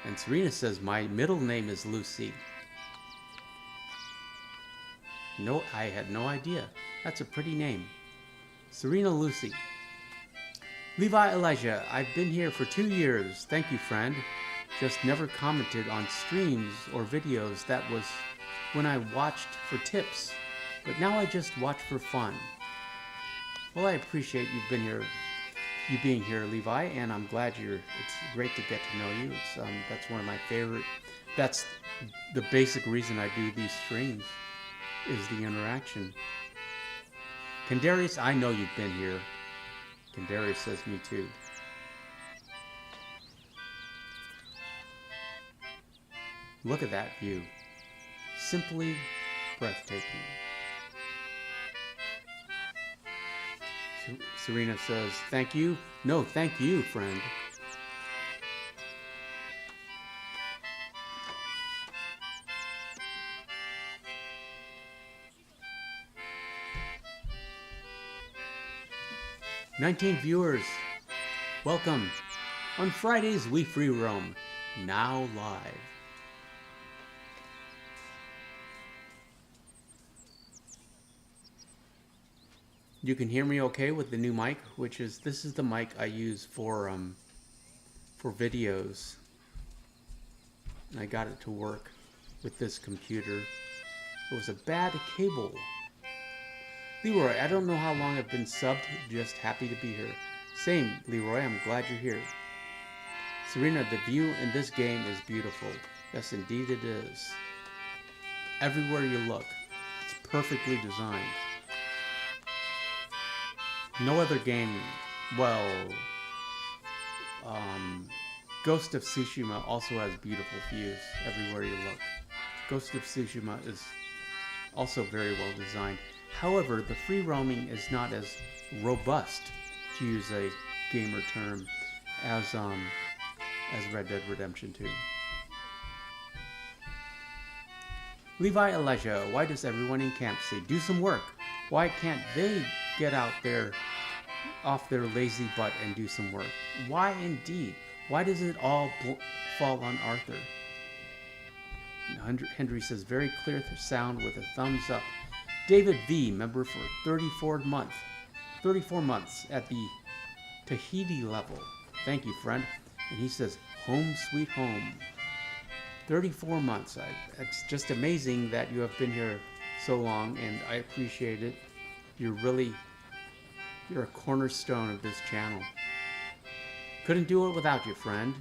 And Serena says, my middle name is Lucy. No, I had no idea. That's a pretty name. Serena Lucy. Levi Elijah, I've been here for 2 years. Thank you, friend. Just never commented on streams or videos. That was when I watched for tips. But now I just watch for fun. Well, I appreciate you being here, Levi, and I'm glad it's great to get to know you. That's one of my favorite. That's the basic reason I do these streams, is the interaction. Kendarius, I know you've been here. Kendarius says me too. Look at that view. Simply breathtaking. Serena says, thank you. No, thank you, friend. "19 viewers, welcome. On Fridays, we free roam. Now live." You can hear me okay with the new mic, this is the mic I use for videos. And I got it to work with this computer. It was a bad cable. Leroy, I don't know how long I've been subbed, just happy to be here. Same, Leroy, I'm glad you're here. Serena, the view in this game is beautiful. Yes, indeed it is. Everywhere you look, it's perfectly designed. No other game, well, Ghost of Tsushima also has beautiful views everywhere you look. Ghost of Tsushima is also very well designed. However, the free roaming is not as robust, to use a gamer term, as Red Dead Redemption 2. Levi Elijah, why does everyone in camp say, do some work? Why can't they get out there off their lazy butt and do some work? Why indeed? Why does it all fall on Arthur? Henry says, very clear sound with a thumbs up. David V, member for 34 months at the Tahiti level. Thank you, friend. And he says, home sweet home. 34 months. It's just amazing that you have been here so long, and I appreciate it. You're a cornerstone of this channel. Couldn't do it without you, friend.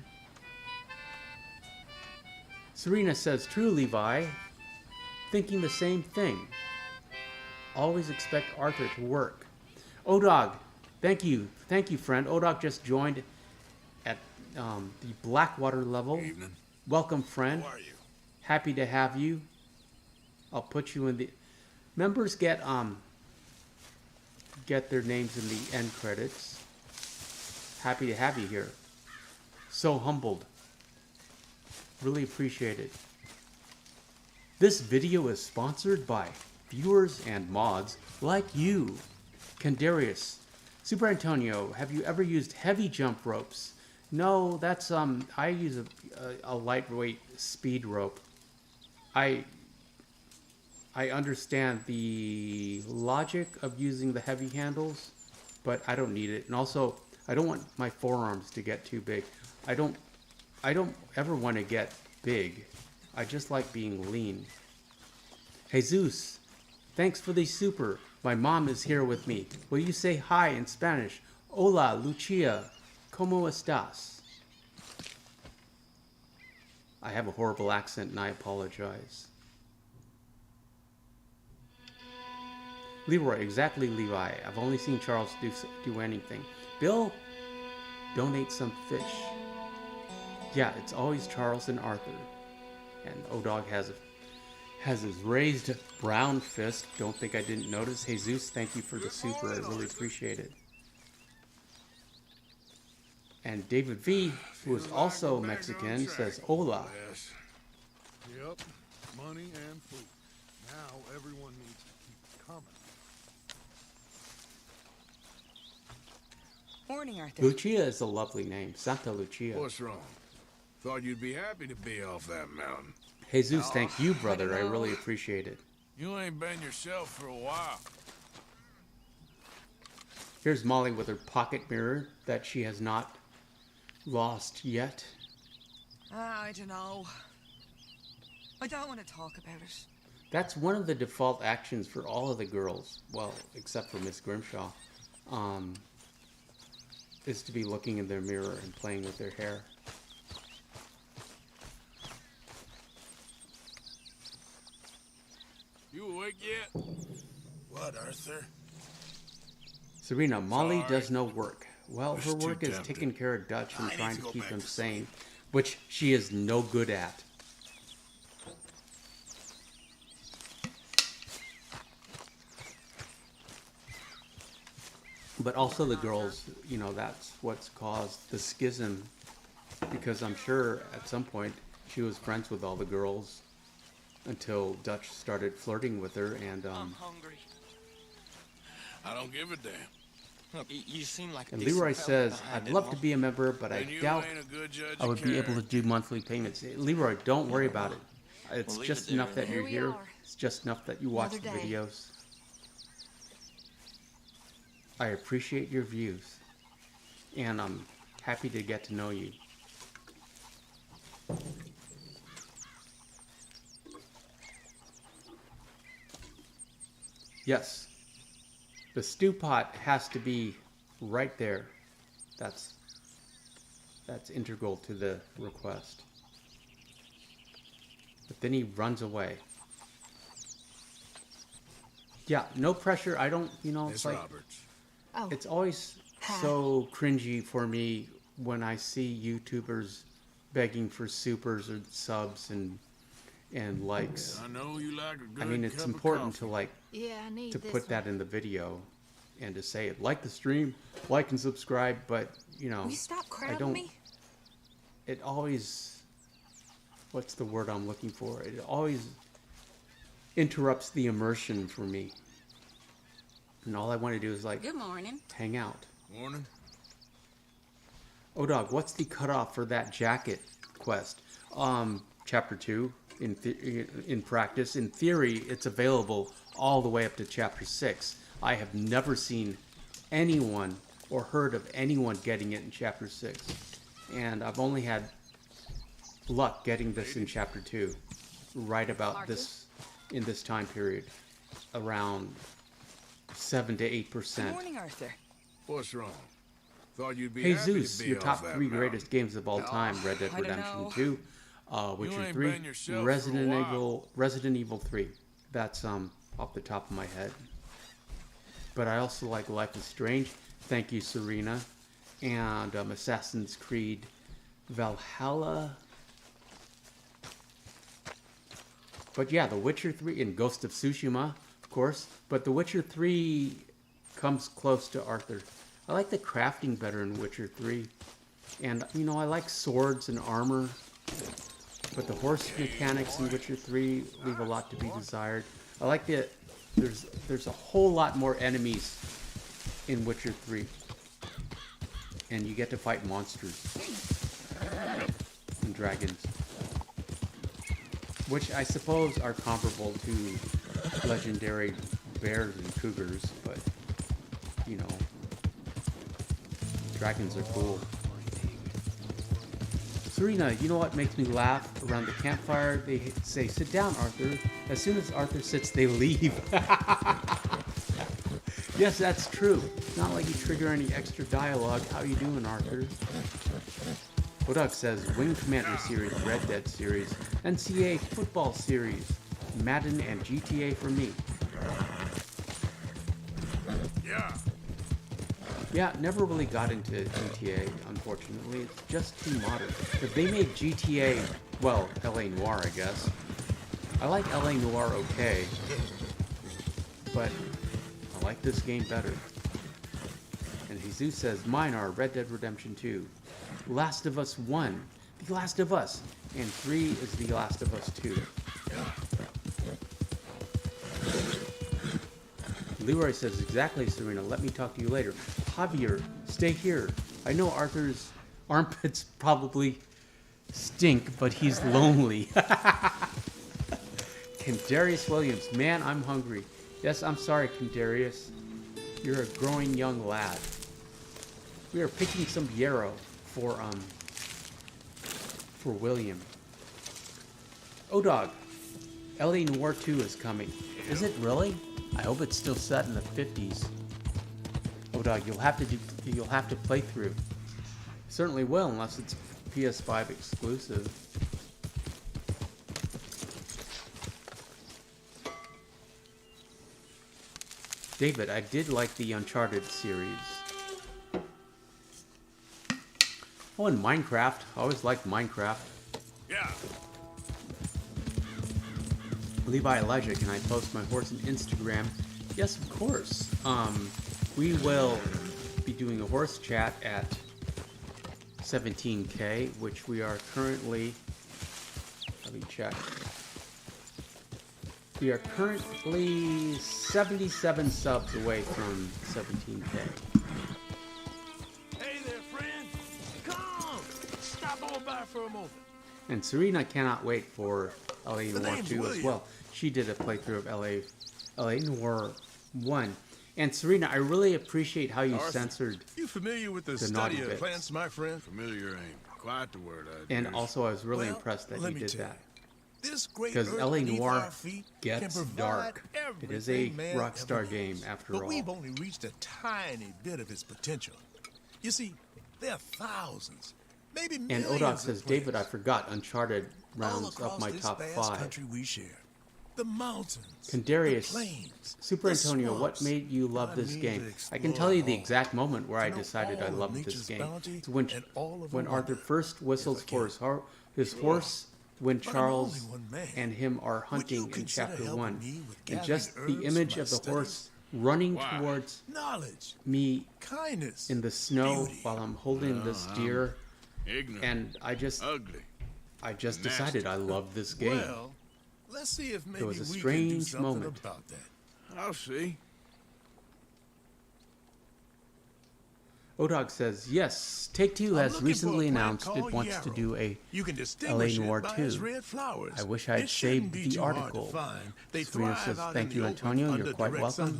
Serena says, true, Levi. Thinking the same thing. Always expect Arthur to work. Odog, thank you, friend. Odog just joined at the Blackwater level. Evening. Welcome, friend. How are you? Happy to have you. I'll put you in the members get their names in the end credits. Happy to have you here. So humbled. Really appreciate it. This video is sponsored by viewers and mods like you. Kendarius. Super Antonio, have you ever used heavy jump ropes? No, that's I use a lightweight speed rope. I understand the logic of using the heavy handles, but I don't need it. And also, I don't want my forearms to get too big. I don't ever want to get big. I just like being lean. Jesus, thanks for the super. My mom is here with me. Will you say hi in Spanish? Hola, Lucia. ¿Cómo estás? I have a horrible accent and I apologize. Leroy, exactly, Levi. I've only seen Charles do anything. Bill, donate some fish. Yeah, it's always Charles and Arthur. And Odog has his raised brown fist. Don't think I didn't notice. Jesus, thank you for the super. I really appreciate it. And David V, who is also Mexican, says hola. Yes. Yep. Money and food. Now everyone needs to keep coming. morning, Arthur. Lucia is a lovely name. Santa Lucia. What's wrong? Thought you'd be happy to be off that mountain. Jesus, thank you, brother. I really appreciate it. You ain't been yourself for a while. Here's Molly with her pocket mirror that she has not lost yet. I don't know. I don't want to talk about it. That's one of the default actions for all of the girls, well, except for Miss Grimshaw, is to be looking in their mirror and playing with their hair. You awake yet? What, Arthur? Serena, Molly Sorry. does no work. Well, her too work is tempted. taking care of Dutch and I need trying to to go keep back him to sane, which she is no good at. But also the girls, you know, that's what's caused the schism, because I'm sure at some point she was friends with all the girls until Dutch started flirting with her, and I'm hungry. I don't give a damn. Look, you seem like a and decent Leroy fella says, behind I'd it love all. to be a member, but I Then you doubt ain't a good judge I of would be able to character. do monthly payments. Leroy, don't worry about it. It's We'll leave just it there. enough that Here you're we here. are. It's just enough that you watch the Another day. videos. I appreciate your views, and I'm happy to get to know you. Yes, the stew pot has to be right there. That's integral to the request. But then he runs away. Yeah, no pressure. I don't, you know, Miss it's like, Roberts. Oh, it's always so cringy for me when I see YouTubers begging for supers or subs and likes. I know you like a good I mean, it's cup of important to coffee. like Yeah, I need to this put that in the video and to say it. Like the stream, like and subscribe, but you know, Will you stop I crowding don't. me? It always, what's the word I'm looking for? It always interrupts the immersion for me. And all I want to do is like Good morning. hang out. Morning. Oh, dog, what's the cutoff for that jacket quest? Chapter 2, in practice. In theory, it's available all the way up to Chapter 6. I have never seen anyone or heard of anyone getting it in Chapter 6. And I've only had luck getting this in Chapter 2, right about this, in this time period, around 7 to 8%. good morning, Arthur. What's wrong? Thought you'd be Hey happy Zeus, to be your off top that 3 mountain. greatest games of all time: Red Dead I don't Redemption know. 2, Witcher ain't 3, been yourself for a while. Resident Evil 3. That's off the top of my head. But I also like Life is Strange. Thank you, Serena. And Assassin's Creed Valhalla. But yeah, The Witcher 3 and Ghost of Tsushima, of course. But The Witcher 3 comes close to Arthur. I like the crafting better in Witcher 3. And, you know, I like swords and armor. But the horse mechanics in Witcher 3 leave a lot to be desired. I like that there's a whole lot more enemies in Witcher 3. And you get to fight monsters. And dragons. Which I suppose are comparable to legendary bears and cougars, but, you know, dragons are cool. Serena, you know what makes me laugh around the campfire? They say, sit down, Arthur. As soon as Arthur sits, they leave. Yes, that's true. Not like you trigger any extra dialogue. How you doing, Arthur? Boduk says, Wing Commander series, Red Dead series, NCAA football series, Madden and GTA for me. Yeah. Yeah, never really got into GTA, unfortunately. It's just too modern. If they made GTA, well, LA Noire, I guess. I like LA Noire okay, but I like this game better. And Jesus says, mine are Red Dead Redemption 2, Last of Us 1, The Last of Us, and 3 is The Last of Us 2. Leroy says, exactly, Serena, let me talk to you later. Javier Stay here. I know Arthur's armpits probably stink, but he's lonely. Kendarius Williams. Man, I'm hungry. Yes, I'm sorry, Kendarius. You're a growing young lad. We are picking some yarrow for William. O-Dog. L.A. Noire 2 is coming. Is it really? I hope it's still set in the 50s. O-Dog, you'll have to play through. Certainly will, unless it's PS5 exclusive. David, I did like the Uncharted series. Oh, and Minecraft. I always liked Minecraft. Yeah. Levi Elijah, can I post my horse on Instagram? Yes, of course. We will be doing a horse chat at 17K, which we are currently... Let me check. We are currently 77 subs away from 17K. Hey there, friend. Come. Stop on by for a moment. And Serena cannot wait for LA Noire 2 as well. She did a playthrough of LA Noire 1. And Serena, I really appreciate how you censored You familiar with the naughty study of bits. plants, my friend? Familiar ain't quite the word I And also, I was really impressed that you did that. Because LA Noire gets dark. It is a Rockstar game, after all. But we've only reached a tiny bit of its potential. You see, there are thousands, maybe millions. And O-Dog says, David, I forgot Uncharted rounds up my top 5. Country we share. The mountains, Kendarius, the plains, Super the Antonio, swamps. what made you love this game? I can tell you the exact moment where I decided I loved this game. It's when Arthur first whistles for his horse, when Charles and him are hunting in chapter 1. And just the image of the horse running towards me in the snow while I'm holding this deer. And I just decided I loved this game. Let's see if maybe It was a we can do strange something moment. about that. I'll see. O-Dog says, yes, Take-Two has recently announced it wants to do a LA Noire 2. I wish I had saved the article. Serena says, thank you, Antonio. You're quite welcome.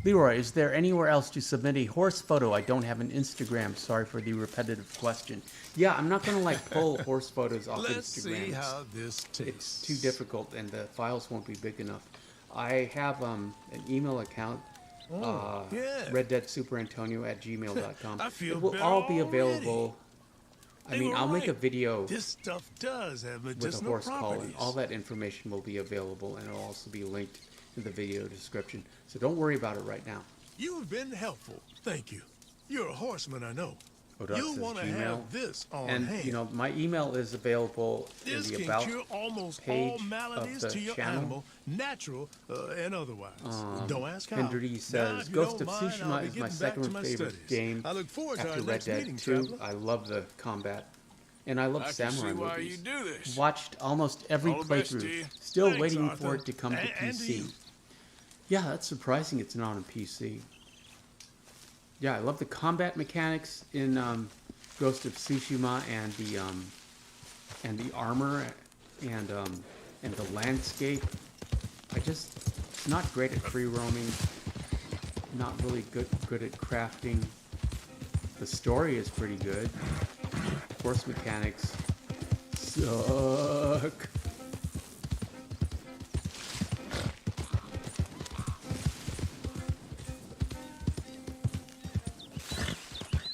Leroy, is there anywhere else to submit a horse photo? I don't have an Instagram. Sorry for the repetitive question. Yeah, I'm not going to pull horse photos off Let's Instagram. see how this tastes. It's too difficult and the files won't be big enough. I have an email account. RedDeadSuperAntonio@gmail.com. It will all be available. I mean, I'll make a video This stuff does have with a medicinal horse call, and properties. all that information will be available, and it'll also be linked in the video description. So don't worry about it right now. You've been helpful. Thank you. You're a horseman, I know. O-Dog You'll says want to Gmail. have this on And hand. you know, my email is available in This the can about cure almost page all maladies of to the your channel. animal, natural and otherwise. Don't ask how. Henry Now, says, if you Ghost don't of mind, I'll Tsushima be is my getting back second to my favorite studies. game I look forward to after our Red next Dead meeting, 2. traveler. I love the combat. And I love I can samurai see why movies. you do this. Watched almost every All the best to playthrough. you. Still Thanks, waiting Arthur. for it to come to And to PC. you. Yeah, that's surprising it's not on PC. Yeah, I love the combat mechanics in Ghost of Tsushima and the armor and the landscape. It's not great at free roaming. Not really good at crafting. The story is pretty good. Horse mechanics suck.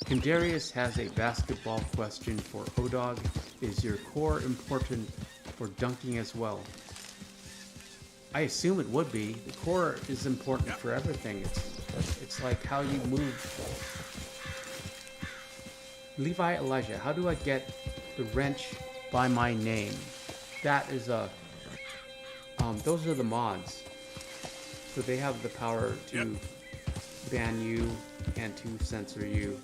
Kendarius has a basketball question for O-Dog. Is your core important for dunking as well? I assume it would be. The core is important for everything. It's like how you move. Levi Elijah, how do I get the wrench by my name? That is a... those are the mods. So they have the power to ban you and to censor you.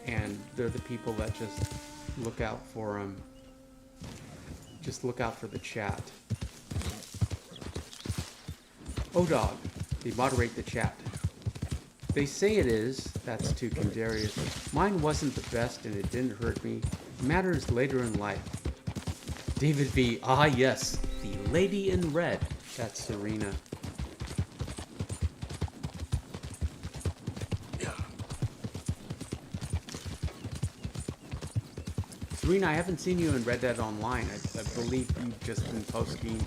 And they're the people that just look out for them. Just look out for the chat. O-Dog, they moderate the chat. They say it is. That's to Kendarius. Mine wasn't the best and it didn't hurt me. It matters later in life. David V. Ah, yes. The lady in red. That's Serena. Serena, I haven't seen you in Red Dead Online. I believe you've just been posting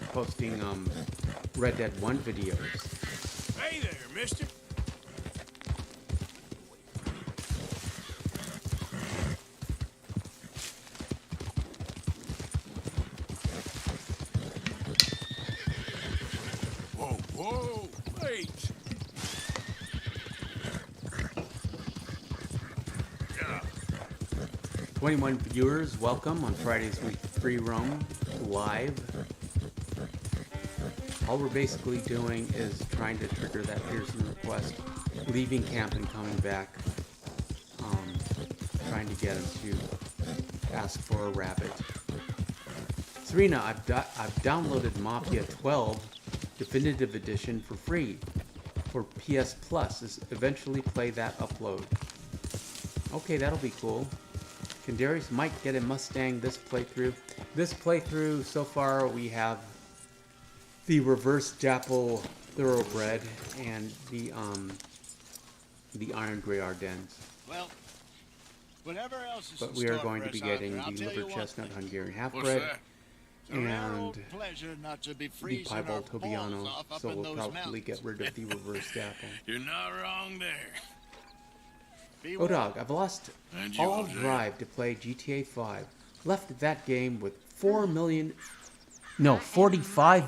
Red Dead 1 videos. Hey there, mister. Whoa, whoa, wait. 21 viewers, welcome on Friday's Week Free Roam live. All we're basically doing is trying to trigger that Pearson request, leaving camp and coming back, trying to get him to ask for a rabbit. Serena, I've downloaded Mafia 12 Definitive Edition for free for PS Plus. Eventually play that upload. Okay, that'll be cool. Kendarius might get a Mustang this playthrough. This playthrough, so far, we have the reverse Dapple Thoroughbred and the Iron Grey Ardennes. Well, whatever else is but we are going to be getting the Liver Chestnut Hungarian Half-Bred and the Piebald Tobiano, so we'll probably get rid of the reverse Dapple. You're not wrong there. Oh dog, I've lost all drive to play GTA 5. Left that game with 45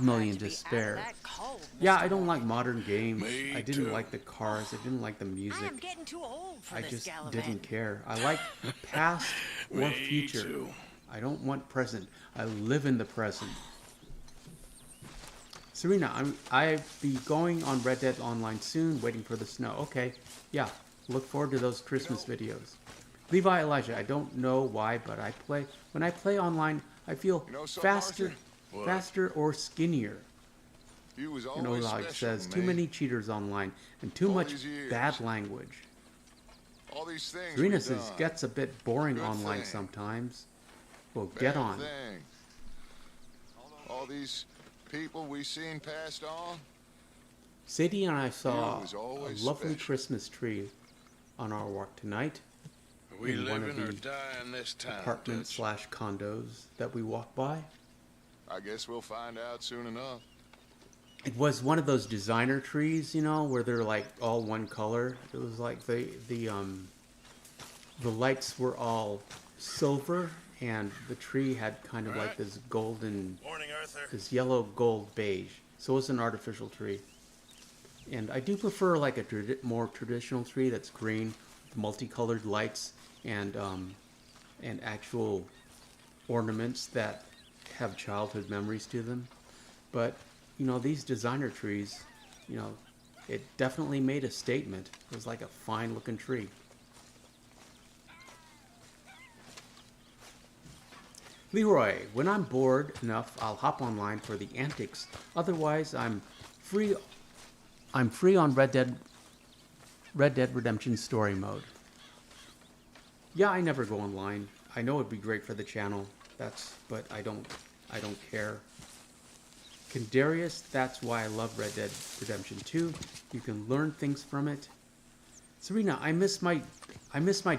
million to spare. Yeah, I don't like modern games. I didn't like the cars. I didn't like the music. I just didn't care. I like past or future. I don't want present. I live in the present. Serena, I'll be going on Red Dead Online soon, waiting for the snow. Okay, yeah. Look forward to those Christmas videos. Levi Elijah, I don't know why, but when I play online, I feel faster or skinnier. And Olag says, too many cheaters online and too much bad language. Serena says, gets a bit boring online sometimes. Well, get on. All these people we seen passed on. Sadie and I saw a lovely Christmas tree on our walk tonight in one of the apartments / condos that we walked by. I guess we'll find out soon enough. It was one of those designer trees, you know, where they're like all one color. It was like the lights were all silver and the tree had kind of like this golden, this yellow gold beige. So it was an artificial tree. And I do prefer like a more traditional tree that's green, with multicolored lights, and actual ornaments that have childhood memories to them. But you know, these designer trees, you know, it definitely made a statement. It was like a fine-looking tree. Leroy, when I'm bored enough, I'll hop online for the antics. Otherwise, I'm free on Red Dead Redemption story mode. Yeah, I never go online. I know it'd be great for the channel. But I don't care. Kendarius, that's why I love Red Dead Redemption 2. You can learn things from it. Serena, I miss my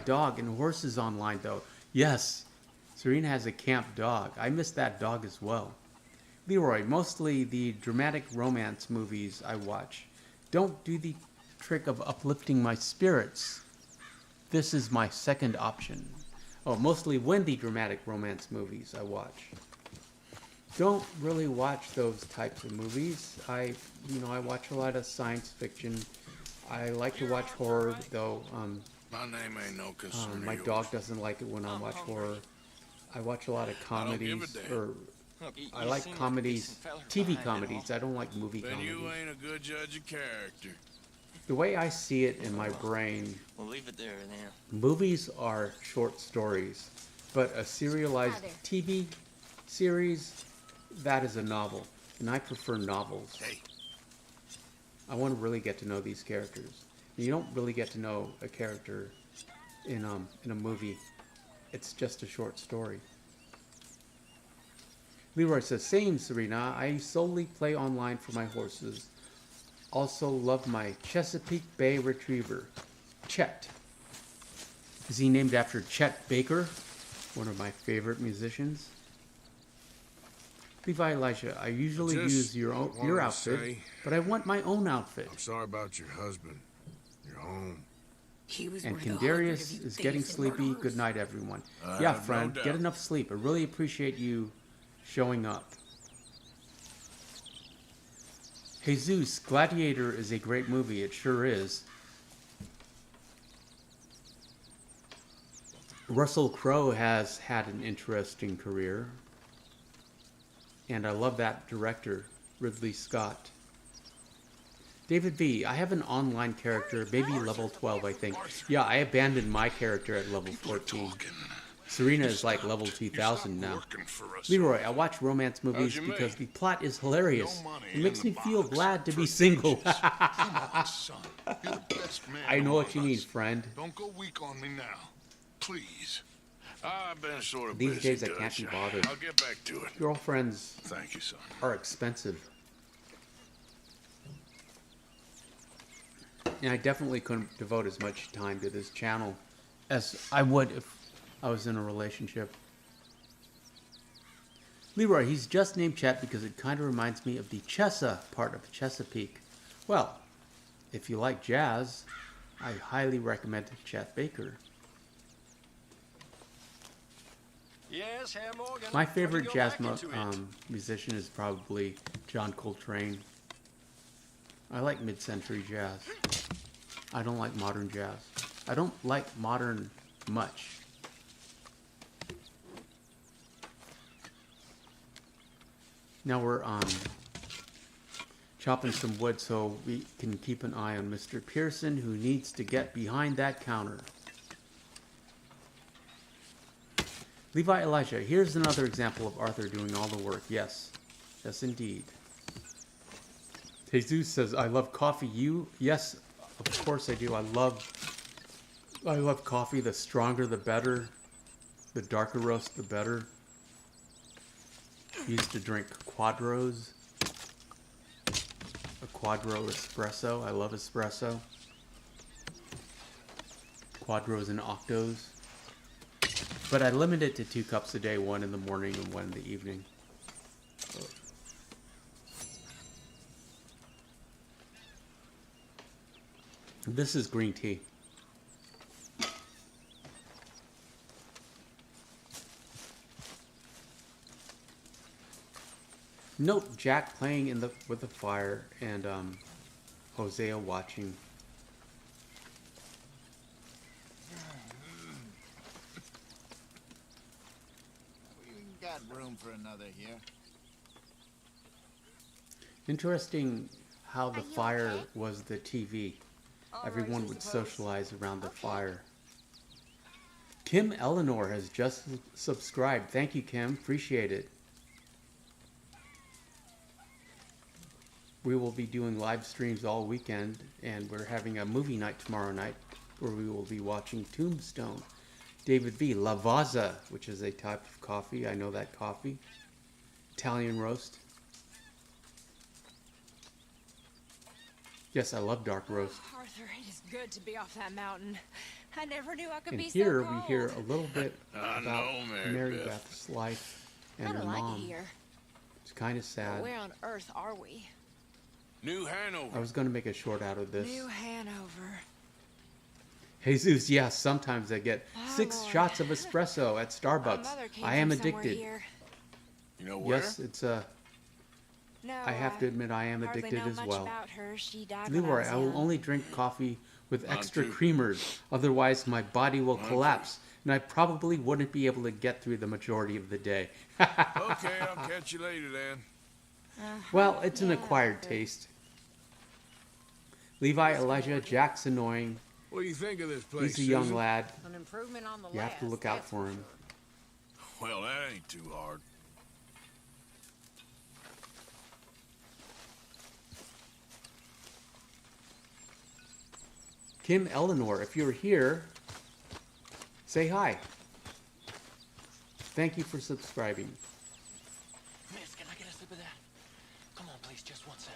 dog and horses online though. Yes, Serena has a camp dog. I miss that dog as well. Leroy, mostly the dramatic romance movies I watch don't do the trick of uplifting my spirits. This is my second option. Oh, mostly Wendy dramatic romance movies I watch. Don't really watch those types of movies. I watch a lot of science fiction. I like to watch horror, though. My name ain't no concern. My dog doesn't like it when I watch horror. I watch a lot of comedies, I like comedies, TV comedies. I don't like movie comedies. Then you ain't a good judge of character. The way I see it in my brain, We'll leave it there now. movies are short stories, but a serialized TV series, that is a novel, and I prefer novels. I want to really get to know these characters. You don't really get to know a character in a movie. It's just a short story. Leroy says, same, Serena. I solely play online for my horses. Also love my Chesapeake Bay Retriever, Chet. Is he named after Chet Baker, one of my favorite musicians? Levi Elijah, I usually use your outfit, but I want my own outfit. I'm sorry about your husband. Your home. And Kendarius is getting sleepy. Good night, everyone. Yeah, friend, get enough sleep. I really appreciate you showing up. Jesus, Gladiator is a great movie. It sure is. Russell Crowe has had an interesting career. And I love that director, Ridley Scott. David V, I have an online character, maybe level 12, I think. Yeah, I abandoned my character at level 14. Serena is like level 2000 now. Leroy, I watch romance movies because the plot is hilarious. It makes me feel glad to be single. I know what you mean, friend. Don't go weak on me now. Please. I've been sort of These busy, days I can't be bothered. I'll get back to it. Girlfriends Thank you, son. are expensive. And I definitely couldn't devote as much time to this channel as I would if I was in a relationship. Leroy, he's just named Chet because it kind of reminds me of the Chesa part of Chesapeake. Well, if you like jazz, I highly recommend Chet Baker. Yes, Herr Morgan. My favorite jazz musician is probably John Coltrane. I like mid-century jazz. I don't like modern jazz. I don't like modern much. Now we're chopping some wood so we can keep an eye on Mr. Pearson, who needs to get behind that counter. Levi Elijah, here's another example of Arthur doing all the work. Yes. Yes, indeed. Jesus says, I love coffee. You? Yes, of course I do. I love coffee. The stronger, the better. The darker roast, the better. I used to drink Quadros. A Quadro espresso. I love espresso. Quadros and Octos. But I limit it to 2 cups a day, 1 in the morning and 1 in the evening. This is green tea. Note Jack playing with the fire and Hosea watching. We got room for another here. Interesting how the fire was the TV. Everyone would socialize around the fire. Kim Eleanor has just subscribed. Thank you, Kim. Appreciate it. We will be doing live streams all weekend, and we're having a movie night tomorrow night where we will be watching Tombstone. David V. Lavazza, which is a type of coffee. I know that coffee. Italian roast. Yes, I love dark roast. Arthur, it is good to be off that mountain. I never knew I could And be here so cold. we hear a little bit I about know, Mary Beth. Beth's life and I her don't like mom. it here. It's kind of sad. Where on earth are we? New Hanover. I was going to make a short out of this. New Hanover. Jesus, yes, sometimes I get 6 Lord. shots of espresso at Starbucks. My mother came I am from somewhere addicted. here. You know where? Yes, it's No, I have to admit I am hardly addicted know as much well. about her. She died when Leroy, I I will was young. only drink coffee with Mine extra too. creamers. Otherwise, my body will Mine collapse, and I probably wouldn't be able to get through the majority of the day. Okay, I'll catch you later then. Well, it's an acquired taste. Levi, Elijah, Jack's annoying. What do you think of this place, He's a young Susan? lad. An improvement on the You have to look out for him. Well, that ain't too hard. Kim Eleanor, if you're here, say hi. Thank you for subscribing. Miss, can I get a sip of that? Come on, please, just one sip.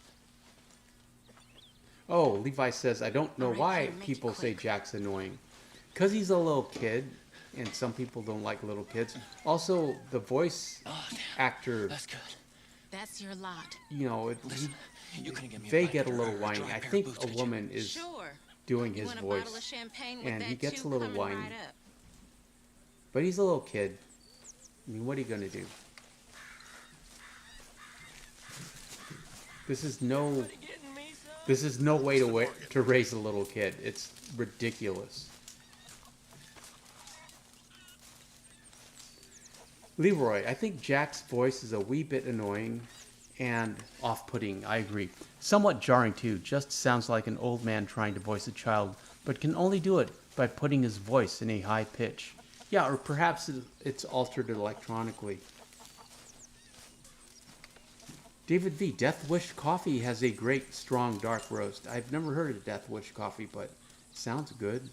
Oh, Levi says, I don't know why people say Jack's annoying. Because he's a little kid, and some people don't like little kids. Also, the voice actor... That's good. That's your lot. You know, You couldn't get me they a get a bite little or a whiny. dry I pair of think boots, a could you? woman is Sure. doing You his want a voice. bottle of champagne with And that he gets too? a little Coming whiny. right up. But he's a little kid. I mean, what are you going to do? This is no way to raise a little kid. It's ridiculous. Leroy, I think Jack's voice is a wee bit annoying and off-putting. I agree. Somewhat jarring too. Just sounds like an old man trying to voice a child, but can only do it by putting his voice in a high pitch. Yeah, or perhaps it's altered electronically. David V. Death Wish Coffee has a great, strong, dark roast. I've never heard of Death Wish Coffee, but it sounds good.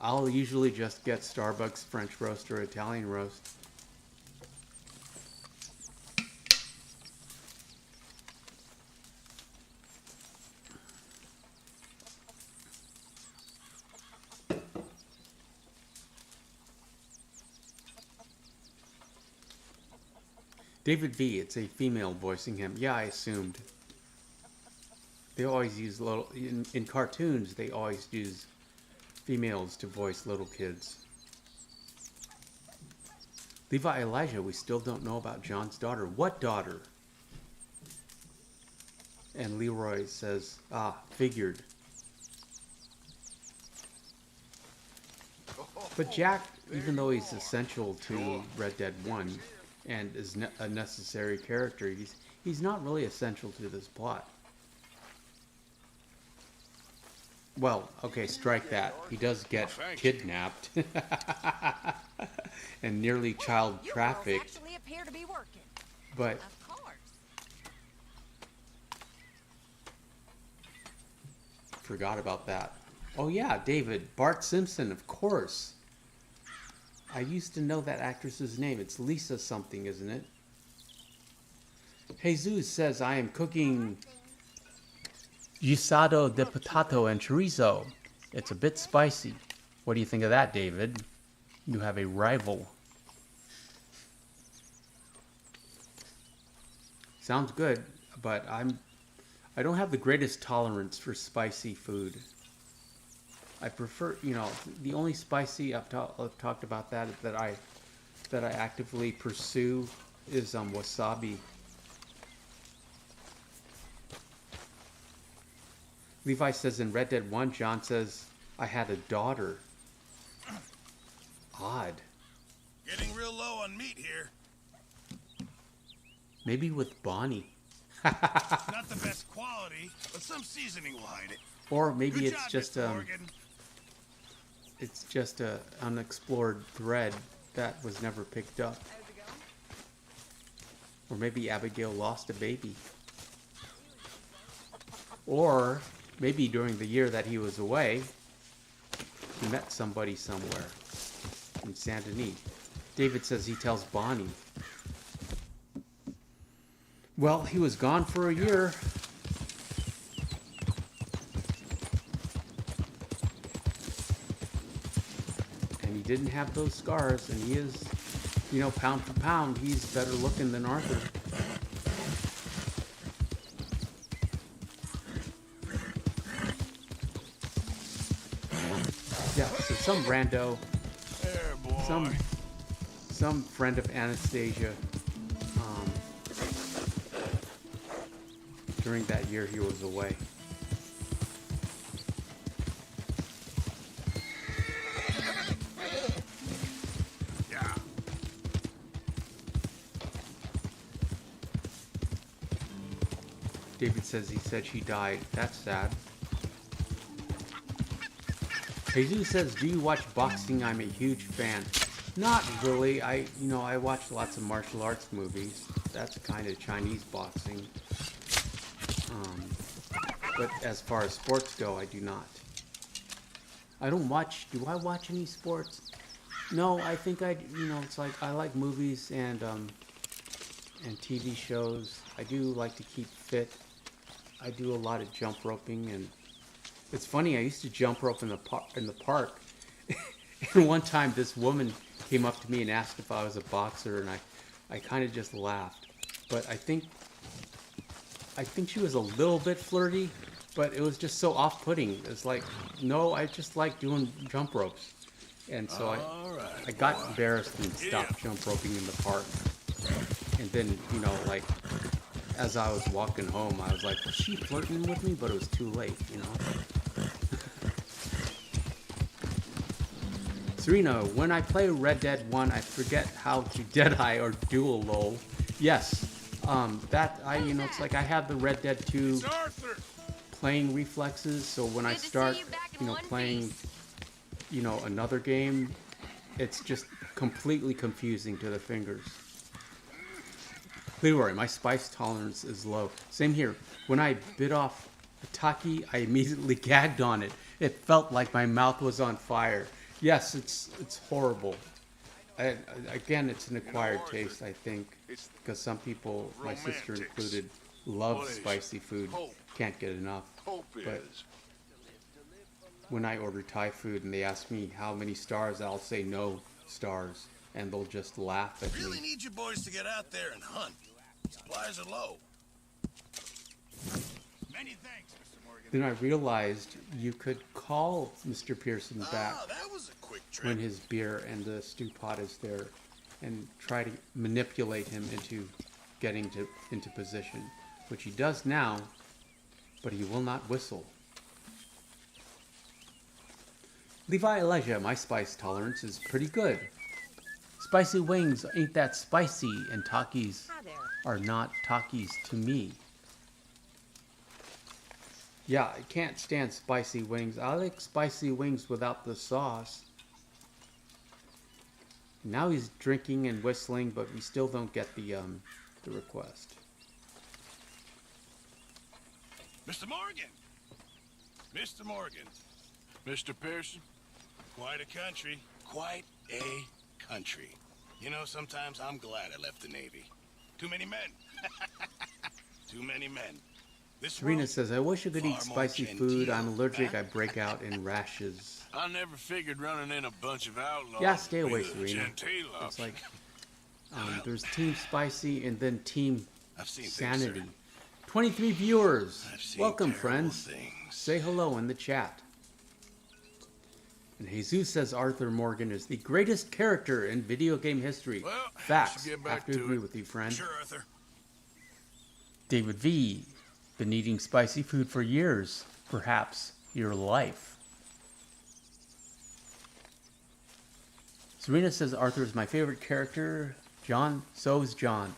I'll usually just get Starbucks French roast or Italian roast. David V, it's a female voicing him. Yeah, I assumed. They always use little... In cartoons, they always use females to voice little kids. Levi Elijah, we still don't know about John's daughter. What daughter? And Leroy says, figured. But Jack, even though he's essential to Red Dead 1 and is a necessary character, he's not really essential to this plot. Well, okay, strike that. He does get kidnapped and nearly child trafficked. Actually appear to be working. But of course. Forgot about that. Oh yeah, David, Bart Simpson, of course. I used to know that actress's name. It's Lisa something, isn't it? Jesus says, I am cooking guisado de potato and chorizo. It's a bit spicy. What do you think of that, David? You have a rival. Sounds good, but I don't have the greatest tolerance for spicy food. I prefer, you know, the only spicy I've talked about that I actively pursue is wasabi. Levi says in Red Dead 1, John says, I had a daughter. Odd. Getting real low on meat here. Maybe with Bonnie. Not the best quality, but some seasoning will hide it. Or maybe Good it's job, just Mr. Morgan. it's just a unexplored thread that was never picked up. Or maybe Abigail lost a baby. Or maybe during the year that he was away, he met somebody somewhere in Saint Denis. David says he tells Bonnie. Well, he was gone for a year. And he didn't have those scars, and he is, you know, pound for pound, he's better looking than Arthur. Yeah, so some rando, some friend of Anastasia, during that year he was away. Yeah. David says he said she died. That's sad. Jesus says, do you watch boxing? I'm a huge fan. Not really. I watch lots of martial arts movies. That's kind of Chinese boxing. But as far as sports go, I do not. I don't watch. Do I watch any sports? No, I think it's like I like movies and TV shows. I do like to keep fit. I do a lot of jump roping, and it's funny. I used to jump rope in the park, and one time this woman came up to me and asked if I was a boxer, and I kind of just laughed. But I think she was a little bit flirty, but it was just so off-putting. It's like, no, I just like doing jump ropes. And so I got embarrassed and stopped jump roping in the park. And then, like, as I was walking home, I was like, was she flirting with me? But it was too late, Serena, when I play Red Dead 1, I forget how to Deadeye or Dual LOL. Yes, it's like I have the Red Dead 2 playing reflexes, so when I start, playing, another game, it's just completely confusing to the fingers. Leroy, my spice tolerance is low. Same here. When I bit off a taki, I immediately gagged on it. It felt like my mouth was on fire. Yes, it's horrible. Again, it's an acquired taste, I think, because some people, my sister included, love spicy food. Can't get enough. But when I order Thai food and they ask me how many stars, I'll say no stars, and they'll just laugh at me. Really need you boys to get out there and hunt. Supplies are low. Many thanks, Mr. Morgan. Then I realized you could call Mr. Pearson back that was a quick trip. when his beer and the stew pot is there, and try to manipulate him into getting into position, which he does now, but he will not whistle. Levi Elijah, my spice tolerance is pretty good. Spicy wings ain't that spicy, and Takis are not Takis to me. Yeah, I can't stand spicy wings. I like spicy wings without the sauce. Now he's drinking and whistling, but we still don't get the request. Mr. Morgan! Mr. Morgan. Mr. Pearson? Quite a country. Quite a country. Sometimes I'm glad I left the Navy. Too many men. Too many men. Serena says, I wish I could eat spicy food. I'm allergic. I break out in rashes. I never figured running in a bunch of outlaws. Yeah, stay away, Serena. It's like, there's Team Spicy and then Team Sanity. 23 viewers. Welcome, friends. Say hello in the chat. And Jesus says Arthur Morgan is the greatest character in video game history. Well, facts. I have to agree with you, friend. Sure, Arthur. David V. Been eating spicy food for years. Perhaps your life. Serena says Arthur is my favorite character. John, so is John.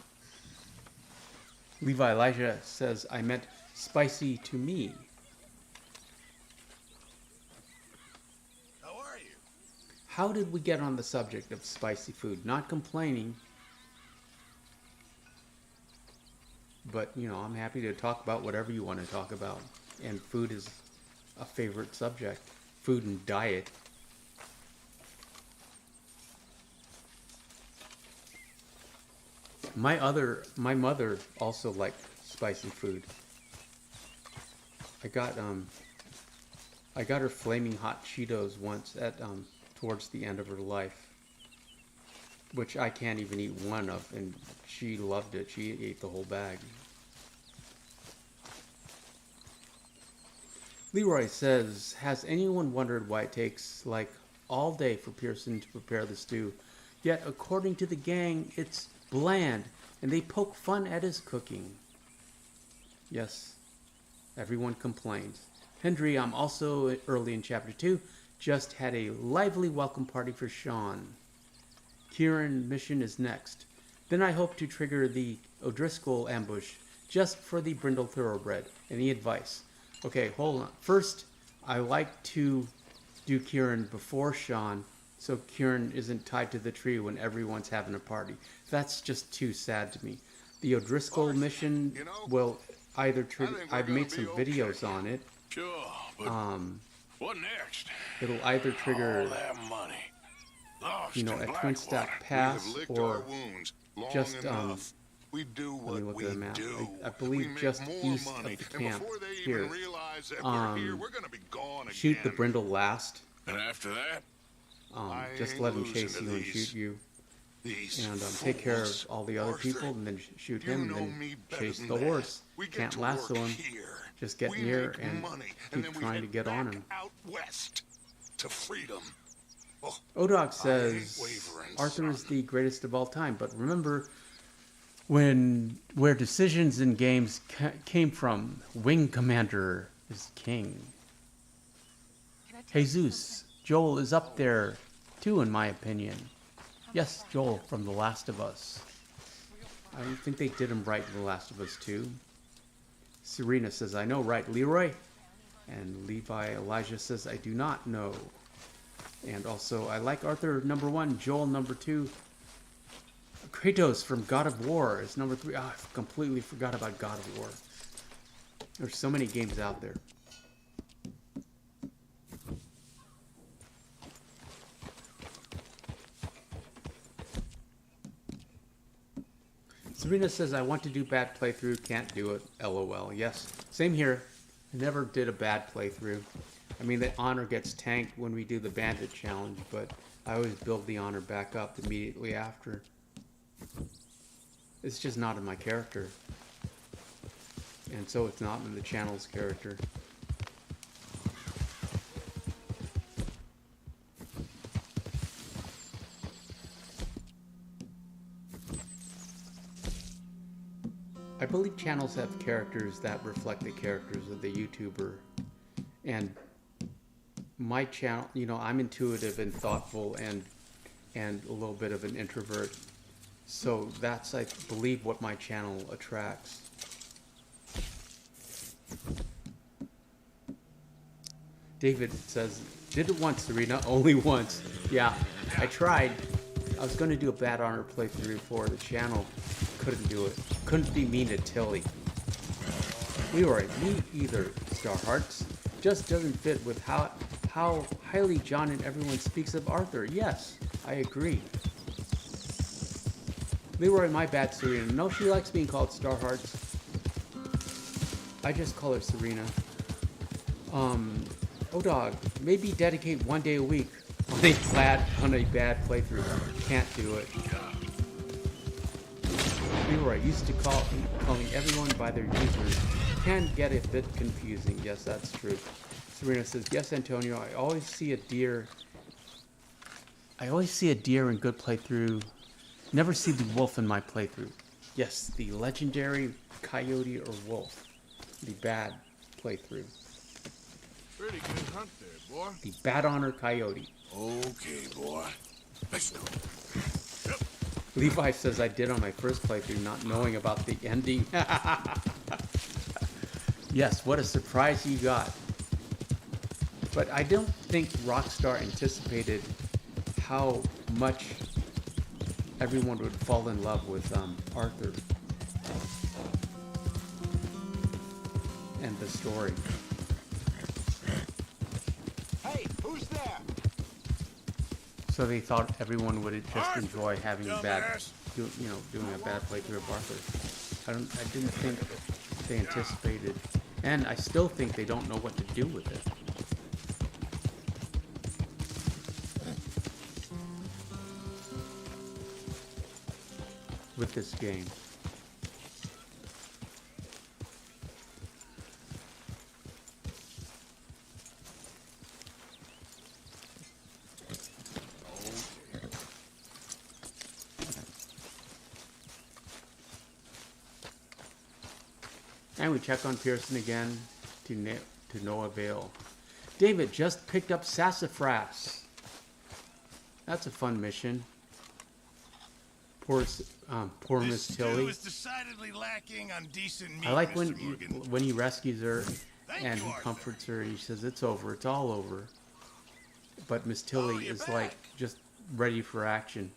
Levi Elijah says I meant spicy to me. How are you? How did we get on the subject of spicy food? Not complaining. But, I'm happy to talk about whatever you want to talk about. And food is a favorite subject. Food and diet. My mother also liked spicy food. I got her flaming hot Cheetos once at towards the end of her life, which I can't even eat one of, and she loved it. She ate the whole bag. Leroy says, has anyone wondered why it takes like all day for Pearson to prepare the stew? Yet according to the gang, it's bland, and they poke fun at his cooking. Yes, everyone complains. Hendry, I'm also early in chapter 2, just had a lively welcome party for Sean. Kieran mission is next. Then I hope to trigger the O'Driscoll ambush just for the Brindle Thoroughbred. Any advice? Okay, hold on. First, I like to do Kieran before Sean, so Kieran isn't tied to the tree when everyone's having a party. That's just too sad to me. The O'Driscoll mission will either trigger. I've made some videos on it. Sure, but what next? It'll either trigger, All that money. Lost you know, in a twin Blackwater. stack We pass have licked our or wounds long just enough. We do let me what look we at the map. do. I We believe make just more east money, of the and camp before they here. even realize that we're here, we're gonna be gone Shoot the again. brindle last. And after that, Just ain't let him losing chase to you and these- shoot you, these and take care of fools. all the other Arthur, people, and then shoot you him, know and me then better chase than the that. horse. We get Can't to lasso work him. here. Just get We near make and money, keep then we trying to head get on back him. out west to freedom. Oh, Odog says wavering, Arthur is son. the greatest of all time, but remember where decisions in games came from. Wing Commander is king. Jesus, Joel is up there too, in my opinion. Yes, Joel from The Last of Us. I don't think they did him right in The Last of Us 2. Serena says, I know, right, Leroy? And Levi Elijah says, I do not know. And also, I like Arthur number 1, Joel number 2. Kratos from God of War is number 3. Oh, I completely forgot about God of War. There's so many games out there. Serena says, I want to do bad playthrough, can't do it, LOL. Yes, same here. I never did a bad playthrough. I mean, the honor gets tanked when we do the bandit challenge, but I always build the honor back up immediately after. It's just not in my character. And so it's not in the channel's character. I believe channels have characters that reflect the characters of the YouTuber. And my channel, you know, I'm intuitive and thoughtful and a little bit of an introvert. So that's, I believe, what my channel attracts. David says, did it once, Serena, only once. Yeah, I tried. I was going to do a bad honor playthrough for the channel. Couldn't do it. Couldn't be mean to Tilly. Leroy, me either, Star Hearts. Just doesn't fit with how highly John and everyone speaks of Arthur. Yes, I agree. Leroy, my bad, Serena. No, she likes being called Star Hearts. I just call her Serena. Odog, maybe dedicate one day a week on a bad playthrough. Can't do it. Leroy used to calling everyone by their users can get a bit confusing. Yes, that's true. Serena says, yes, Antonio, I always see a deer in good playthrough. Never see the wolf in my playthrough. Yes, the legendary coyote or wolf. The bad playthrough. pretty good hunt there, boy. The bad honor coyote. Okay, boy. Let's go. Levi says I did on my first playthrough, not knowing about the ending. Yes, what a surprise you got. But I don't think Rockstar anticipated how much everyone would fall in love with Arthur and the story. Hey, who's there? So they thought everyone would just enjoy having a bad, doing a bad playthrough of Arthur. I didn't think they anticipated, and I still think they don't know what to do with it. With this game. And we check on Pearson again to no avail. David just picked up sassafras. That's a fun mission. Poor Miss Tilly. Is decidedly lacking on decent meat, I like Mr. when he rescues her and you, he Arthur. comforts her and he says it's over, it's all over. But Miss Tilly is like just ready for action.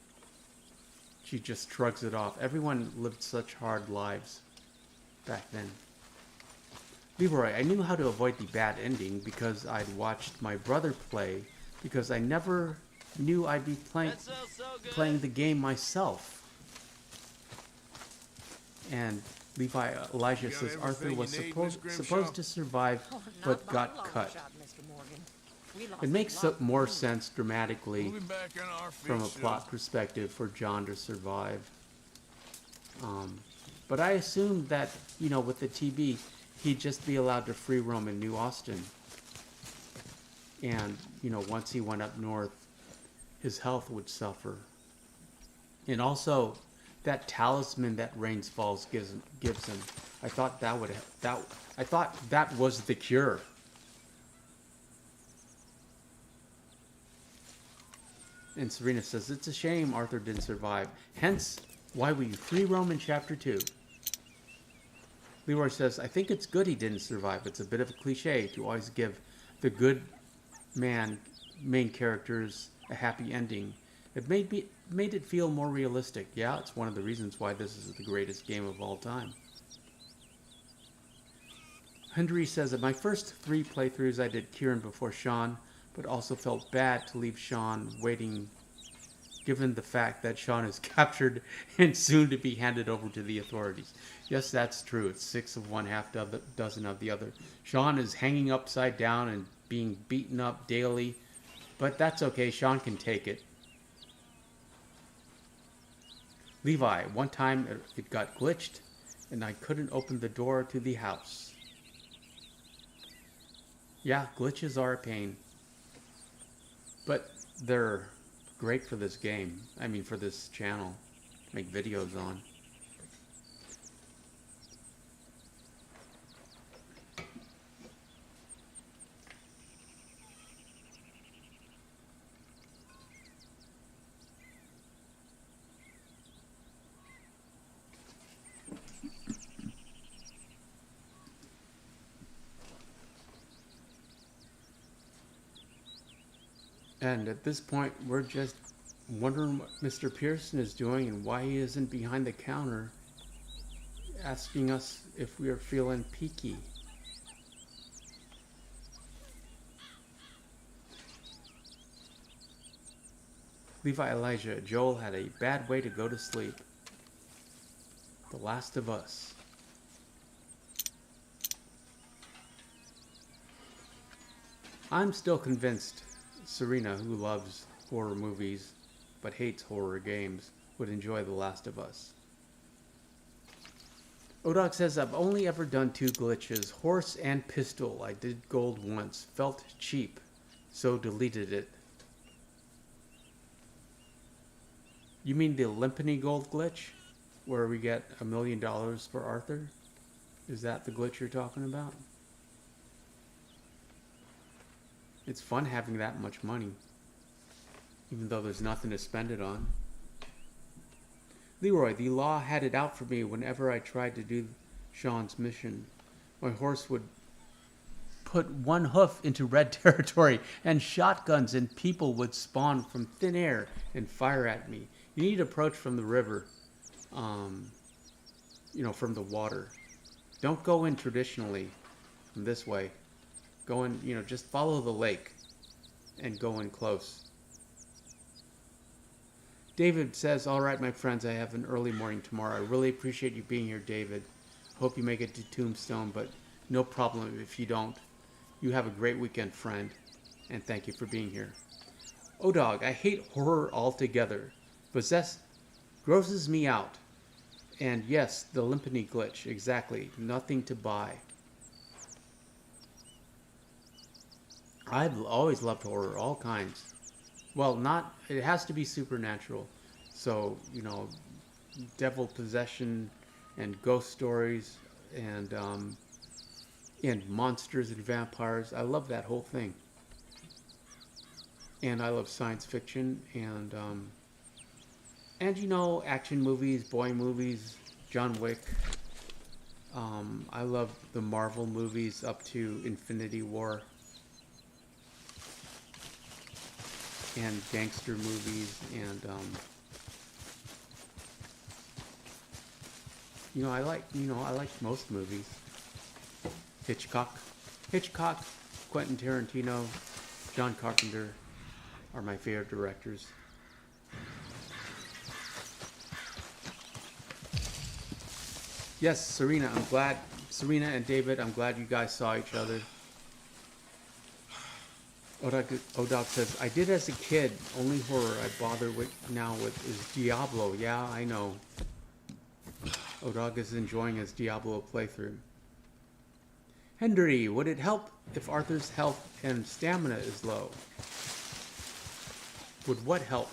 She just shrugs it off. Everyone lived such hard lives back then. Leroy, I knew how to avoid the bad ending because I'd watched my brother play, because I never knew I'd be playing the game myself. And Levi Elijah says Arthur was supposed to survive, but got cut. It makes more sense dramatically from a plot perspective for John to survive. But I assumed that, you know, with the TB, he'd just be allowed to free roam in New Austin. And, you know, once he went up north, his health would suffer. And also, that talisman that Rains Falls gives him, I thought that was the cure. And Serena says, it's a shame Arthur didn't survive. Hence, why we free roam in Chapter 2. Leroy says, I think it's good he didn't survive. It's a bit of a cliche to always give the good main characters a happy ending. It made it feel more realistic. Yeah, it's one of the reasons why this is the greatest game of all time. Henry says, at my first 3 playthroughs I did Kieran before Sean, but also felt bad to leave Sean waiting, given the fact that Sean is captured and soon to be handed over to the authorities. Yes, that's true. It's 6 of one, half dozen of the other. Sean is hanging upside down and being beaten up daily, but that's okay. Sean can take it. Levi, one time it got glitched and I couldn't open the door to the house. Yeah, glitches are a pain. But they're great for this game. I mean, for this channel to make videos on. And at this point, we're just wondering what Mr. Pearson is doing and why he isn't behind the counter asking us if we are feeling peaky. Levi Elijah, Joel had a bad way to go to sleep. The Last of Us. I'm still convinced Serena, who loves horror movies but hates horror games, would enjoy The Last of Us. Odog says, I've only ever done 2 glitches, horse and pistol. I did gold once, felt cheap, so deleted it. You mean the Limpany gold glitch, where we get $1 million for Arthur? Is that the glitch you're talking about? It's fun having that much money, even though there's nothing to spend it on. Leroy, the law had it out for me whenever I tried to do Sean's mission. My horse would put one hoof into red territory, and shotguns and people would spawn from thin air and fire at me. You need approach from the river, you know, from the water. Don't go in traditionally from this way. Go in, you know, just follow the lake and go in close. David says, all right, my friends, I have an early morning tomorrow. I really appreciate you being here, David. Hope you make it to Tombstone, but no problem if you don't. You have a great weekend, friend, and thank you for being here. Odog, I hate horror altogether. Possess grosses me out. And yes, the Limpany glitch, exactly. Nothing to buy. I've always loved horror, all kinds. Well, it has to be supernatural. So, you know, devil possession and ghost stories and monsters and vampires. I love that whole thing. And I love science fiction and you know, action movies, boy movies, John Wick. I love the Marvel movies up to Infinity War. And gangster movies, and you know, I like most movies. Hitchcock, Quentin Tarantino, John Carpenter are my favorite directors. Yes, Serena and David, I'm glad you guys saw each other. Odoc says, I did as a kid. Only horror I bother with now with is Diablo. Yeah, I know. Odoc is enjoying his Diablo playthrough. Henry, would it help if Arthur's health and stamina is low? Would what help?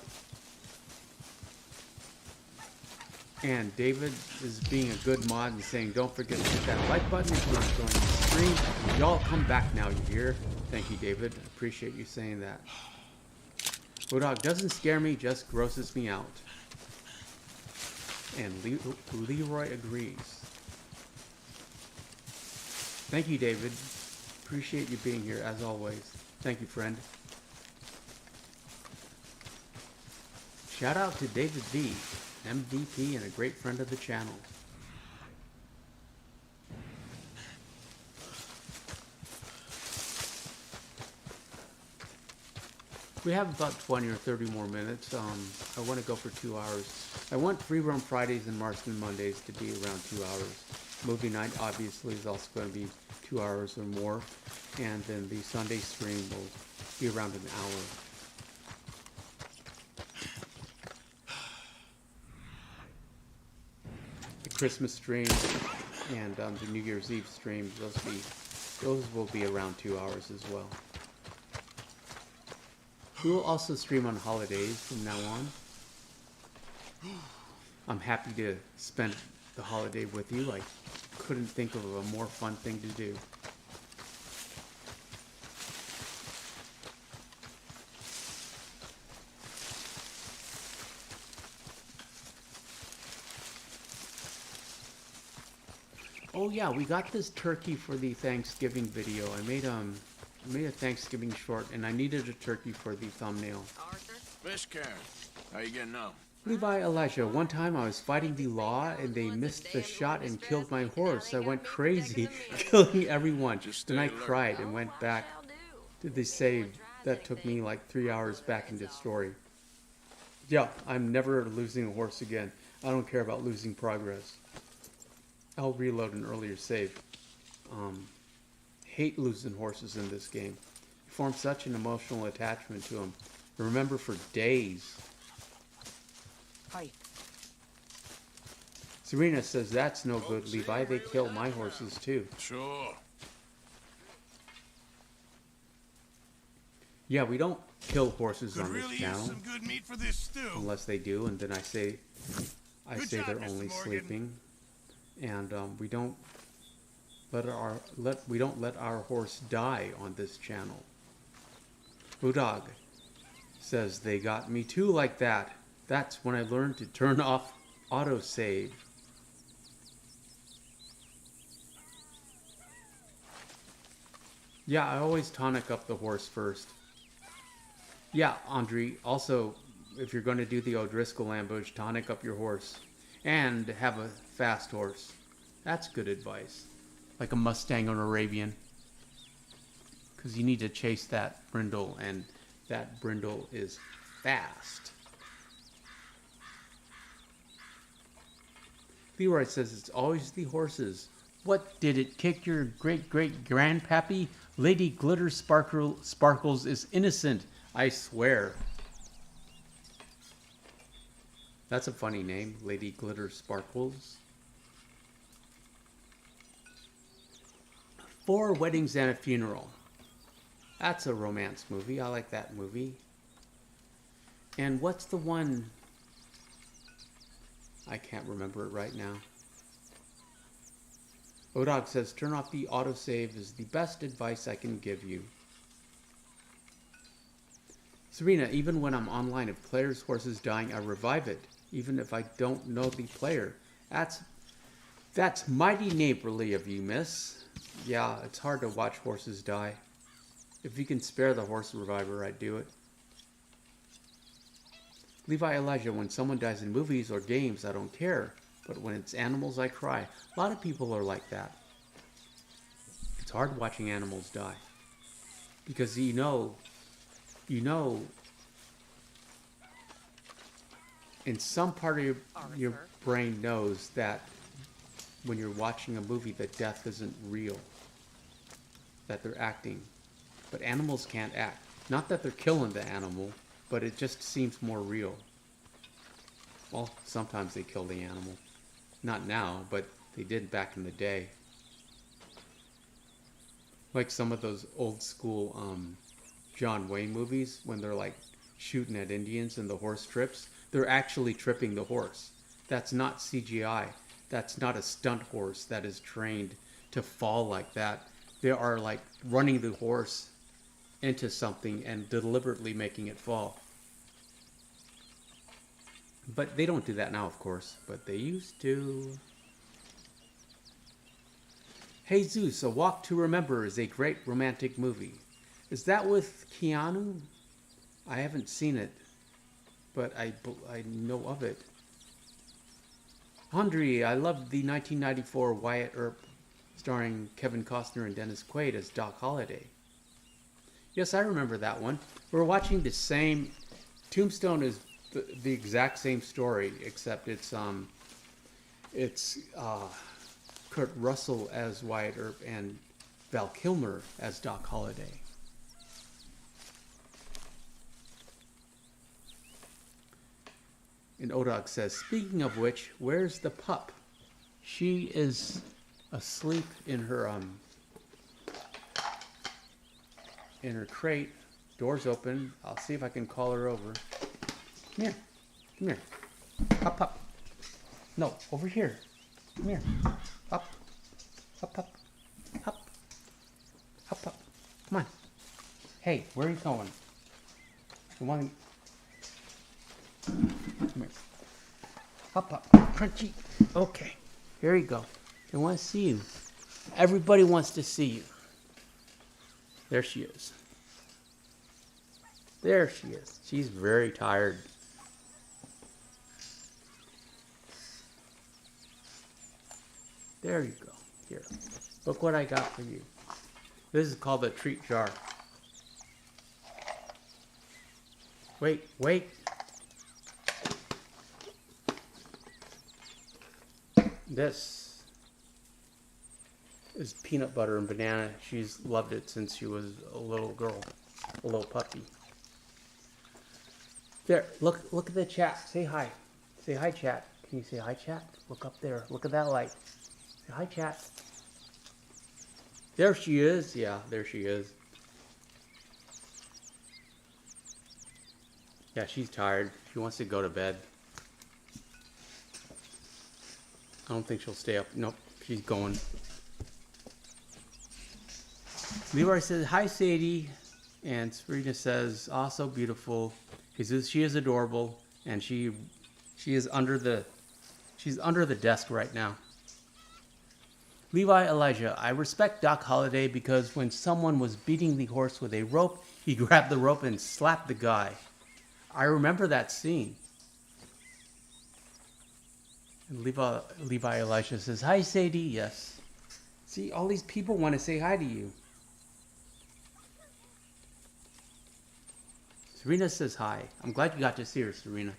And David is being a good mod and saying, don't forget to hit that like button if you're not joining the stream. Y'all come back now, you hear? Thank you, David. I appreciate you saying that. Bodog doesn't scare me, just grosses me out. And Leroy agrees. Thank you, David. Appreciate you being here, as always. Thank you, friend. Shout out to David V, MVP and a great friend of the channel. We have about 20 or 30 more minutes. I want to go for 2 hours. I want Free Roam Fridays and Marston Mondays to be around 2 hours. Movie night obviously is also going to be 2 hours or more. And then the Sunday stream will be around an hour. The Christmas stream and the New Year's Eve stream, those will be around 2 hours as well. We will also stream on holidays from now on. I'm happy to spend the holiday with you. I couldn't think of a more fun thing to do. Oh yeah, we got this turkey for the Thanksgiving video. I made a Thanksgiving short, and I needed a turkey for the thumbnail. Miss Karen, how you getting on? Levi Elijah, one time I was fighting the law, and they missed the shot and killed my horse. I went crazy, killing everyone. Then I cried and went back to the save. That took me like 3 hours back into story. Yeah, I'm never losing a horse again. I don't care about losing progress. I'll reload an earlier save. Hate losing horses in this game. You form such an emotional attachment to them. Remember for days. Hi. Serena says that's no good, Levi. They kill my horses too. Sure. Yeah, we don't kill horses on this really channel. Use some good meat for this stew. Unless they do, and then I say Job, they're Mr. only Morgan. sleeping. And we don't let our horse die on this channel. Budog says they got me too like that. That's when I learned to turn off autosave. Yeah, I always tonic up the horse first. Yeah, Andre, also, if you're going to do the O'Driscoll ambush, tonic up your horse. And have a fast horse. That's good advice. Like a Mustang or an Arabian. Because you need to chase that brindle, and that brindle is fast. Leroy says it's always the horses. What, did it kick your great-great-grandpappy? Lady Glitter Sparkles is innocent, I swear. That's a funny name, Lady Glitter Sparkles. 4 Weddings and a Funeral. That's a romance movie. I like that movie. And what's the one? I can't remember it right now. Odog says, turn off the autosave is the best advice I can give you. Serena, even when I'm online, if player's horse is dying, I revive it. Even if I don't know the player. That's mighty neighborly of you, miss. Yeah, it's hard to watch horses die. If you can spare the horse reviver, I'd do it. Levi Elijah, when someone dies in movies or games, I don't care. But when it's animals, I cry. A lot of people are like that. hard watching animals die. Because you know, in some part of your brain knows that when you're watching a movie that death isn't real, that they're acting. But animals can't act. Not that they're killing the animal, but it just seems more real. Well, sometimes they kill the animal. Not now, but they did back in the day. Like some of those old school John Wayne movies, when they're like shooting at Indians and the horse trips, they're actually tripping the horse. That's not CGI. That's not a stunt horse that is trained to fall like that. They are like running the horse into something and deliberately making it fall. But they don't do that now, of course, but they used to. Jesus, A Walk to Remember is a great romantic movie. Is that with Keanu? I haven't seen it, but I know of it. Andre, I loved the 1994 Wyatt Earp starring Kevin Costner and Dennis Quaid as Doc Holliday. Yes, I remember that one. We're watching the same. Tombstone is the exact same story, except it's Kurt Russell as Wyatt Earp and Val Kilmer as Doc Holliday. And Odog says, speaking of which, where's the pup? She is asleep in her crate. Door's open. I'll see if I can call her over. Come here. Come here. Up, up. No, over here. Come here. Up. Up, up. Up. Up, up. Come on. Hey, where are you going? You want to... Come here. Up, up. Crunchy. Okay. Here you go. They want to see you. Everybody wants to see you. There she is. There she is. She's very tired. There you go. Here. Look what I got for you. This is called a treat jar. Wait, wait. This is peanut butter and banana. She's loved it since she was a little girl, a little puppy. There, look at the chat. Say hi. Say hi, chat. Can you say hi, chat? Look up there. Look at that light. Say hi, chat. There she is. Yeah, there she is. Yeah, she's tired. She wants to go to bed. I don't think she'll stay up. Nope, she's going. Leroy says, hi, Sadie. And Serena says, oh, so beautiful. She is adorable. And she is under the desk right now. Levi Elijah, I respect Doc Holliday because when someone was beating the horse with a rope, he grabbed the rope and slapped the guy. I remember that scene. And Levi Elisha says, hi, Sadie. Yes. See, all these people want to say hi to you. Serena says hi. I'm glad you got to see her, Serena.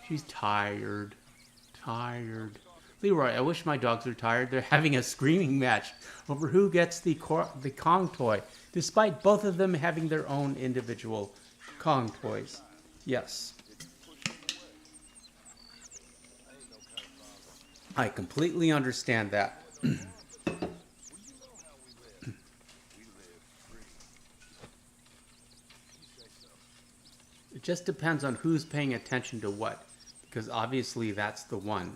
She's tired. Tired. Leroy, I wish my dogs were tired. They're having a screaming match over who gets the Kong toy, despite both of them having their own individual Kong toys. Yes. I completely understand that. It just depends on who's paying attention to what, because obviously that's the one.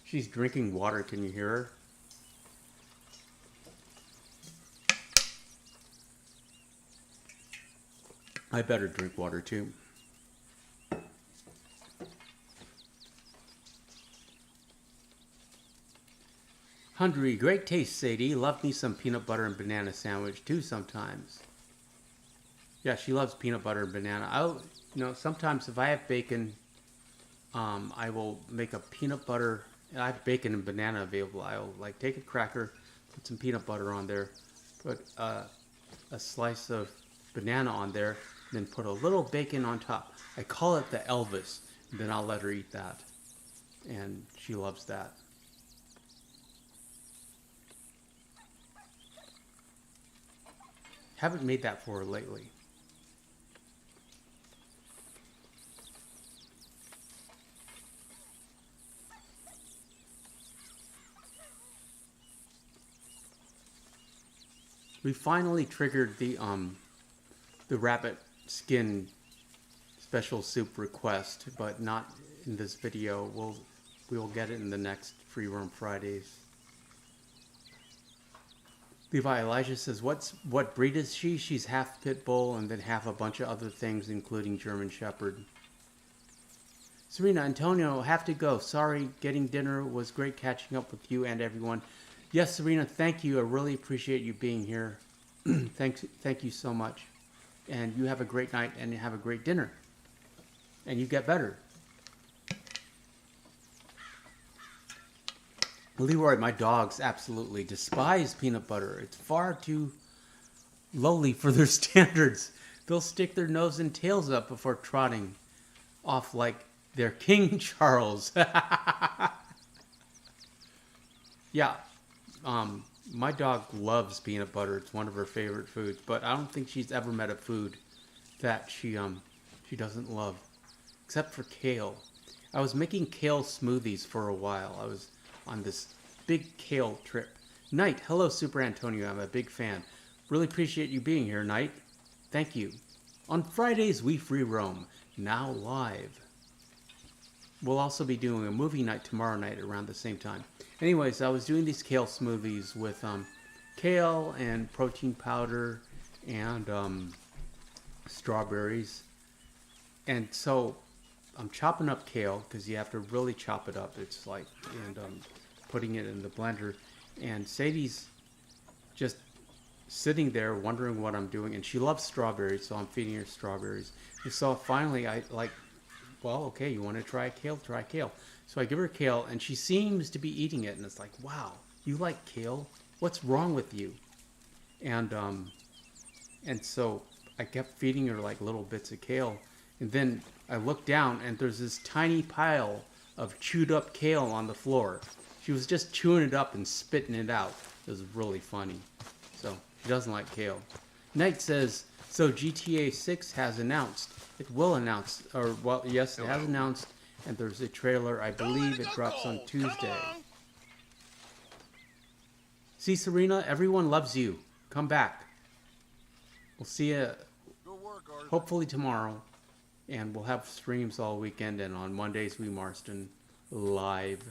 She's drinking water. Can you hear her? I better drink water too. Hungry, great taste, Sadie. Love me some peanut butter and banana sandwich too sometimes. Yeah, she loves peanut butter and banana. Sometimes if I have bacon, I will make a peanut butter. I have bacon and banana available. I'll like take a cracker, put some peanut butter on there, put a slice of banana on there, then put a little bacon on top. I call it the Elvis. And then I'll let her eat that, and she loves that. Haven't made that for her lately. We finally triggered the rabbit skin special soup request, but not in this video. We will get it in the next Free Roam Fridays. Levi Elijah says, what breed is she? She's half pit bull and then half a bunch of other things, including German Shepherd. Serena, Antonio, have to go. Sorry, getting dinner was great catching up with you and everyone. Yes, Serena, thank you. I really appreciate you being here. Thank you so much. And you have a great night and you have a great dinner. And you get better. Leroy, my dogs absolutely despise peanut butter. It's far too lowly for their standards. They'll stick their nose and tails up before trotting off like they're King Charles. Yeah, my dog loves peanut butter. It's one of her favorite foods, but I don't think she's ever met a food that she doesn't love, except for kale. I was making kale smoothies for a while. I was on this big kale trip. Knight, hello Super Antonio, I'm a big fan. Really appreciate you being here, Knight. Thank you. On Fridays, we free roam, now live. We'll also be doing a movie night tomorrow night around the same time. Anyways, I was doing these kale smoothies with kale and protein powder and strawberries. And so I'm chopping up kale because you have to really chop it up. It's like, and putting it in the blender. And Sadie's just sitting there wondering what I'm doing. And she loves strawberries, so I'm feeding her strawberries. And so finally I like, well, okay, you want to try kale? Try kale. So I give her kale, and she seems to be eating it. And it's like, wow, you like kale? What's wrong with you? And so I kept feeding her like little bits of kale. And then I looked down, and there's this tiny pile of chewed up kale on the floor. She was just chewing it up and spitting it out. It was really funny. So she doesn't like kale. Knight says, so GTA 6 has announced. It will announce, or well, yes, it has announced, and there's a trailer. I believe it drops on Tuesday. See, Serena, everyone loves you. Come back. We'll see you hopefully tomorrow. And we'll have streams all weekend, and on Mondays we Marston live.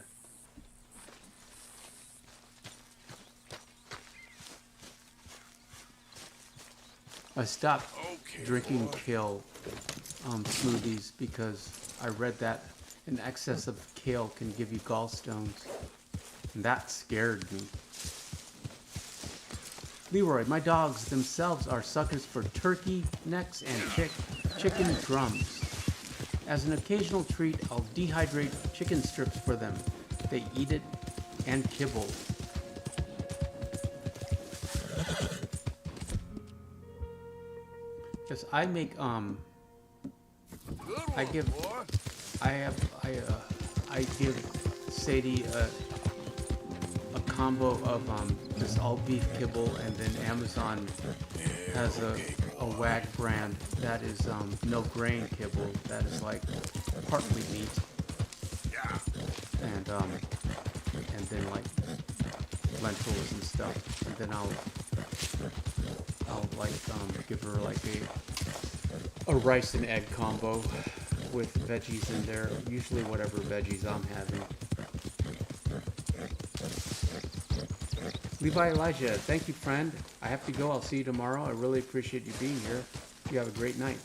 I stopped drinking kale smoothies because I read that an excess of kale can give you gallstones. And that scared me. Leroy, my dogs themselves are suckers for turkey necks and chicken drums. As an occasional treat, I'll dehydrate chicken strips for them. They eat it and kibble. Yes, I make I give Sadie a combo of this all beef kibble, and then Amazon has a WAG brand that is no grain kibble that is like partly meat, and then like lentils and stuff, and then I'll like give her like a rice and egg combo with veggies in there, usually whatever veggies I'm having. Levi Elijah, thank you, friend. I have to go. I'll see you tomorrow. I really appreciate you being here. You have a great night.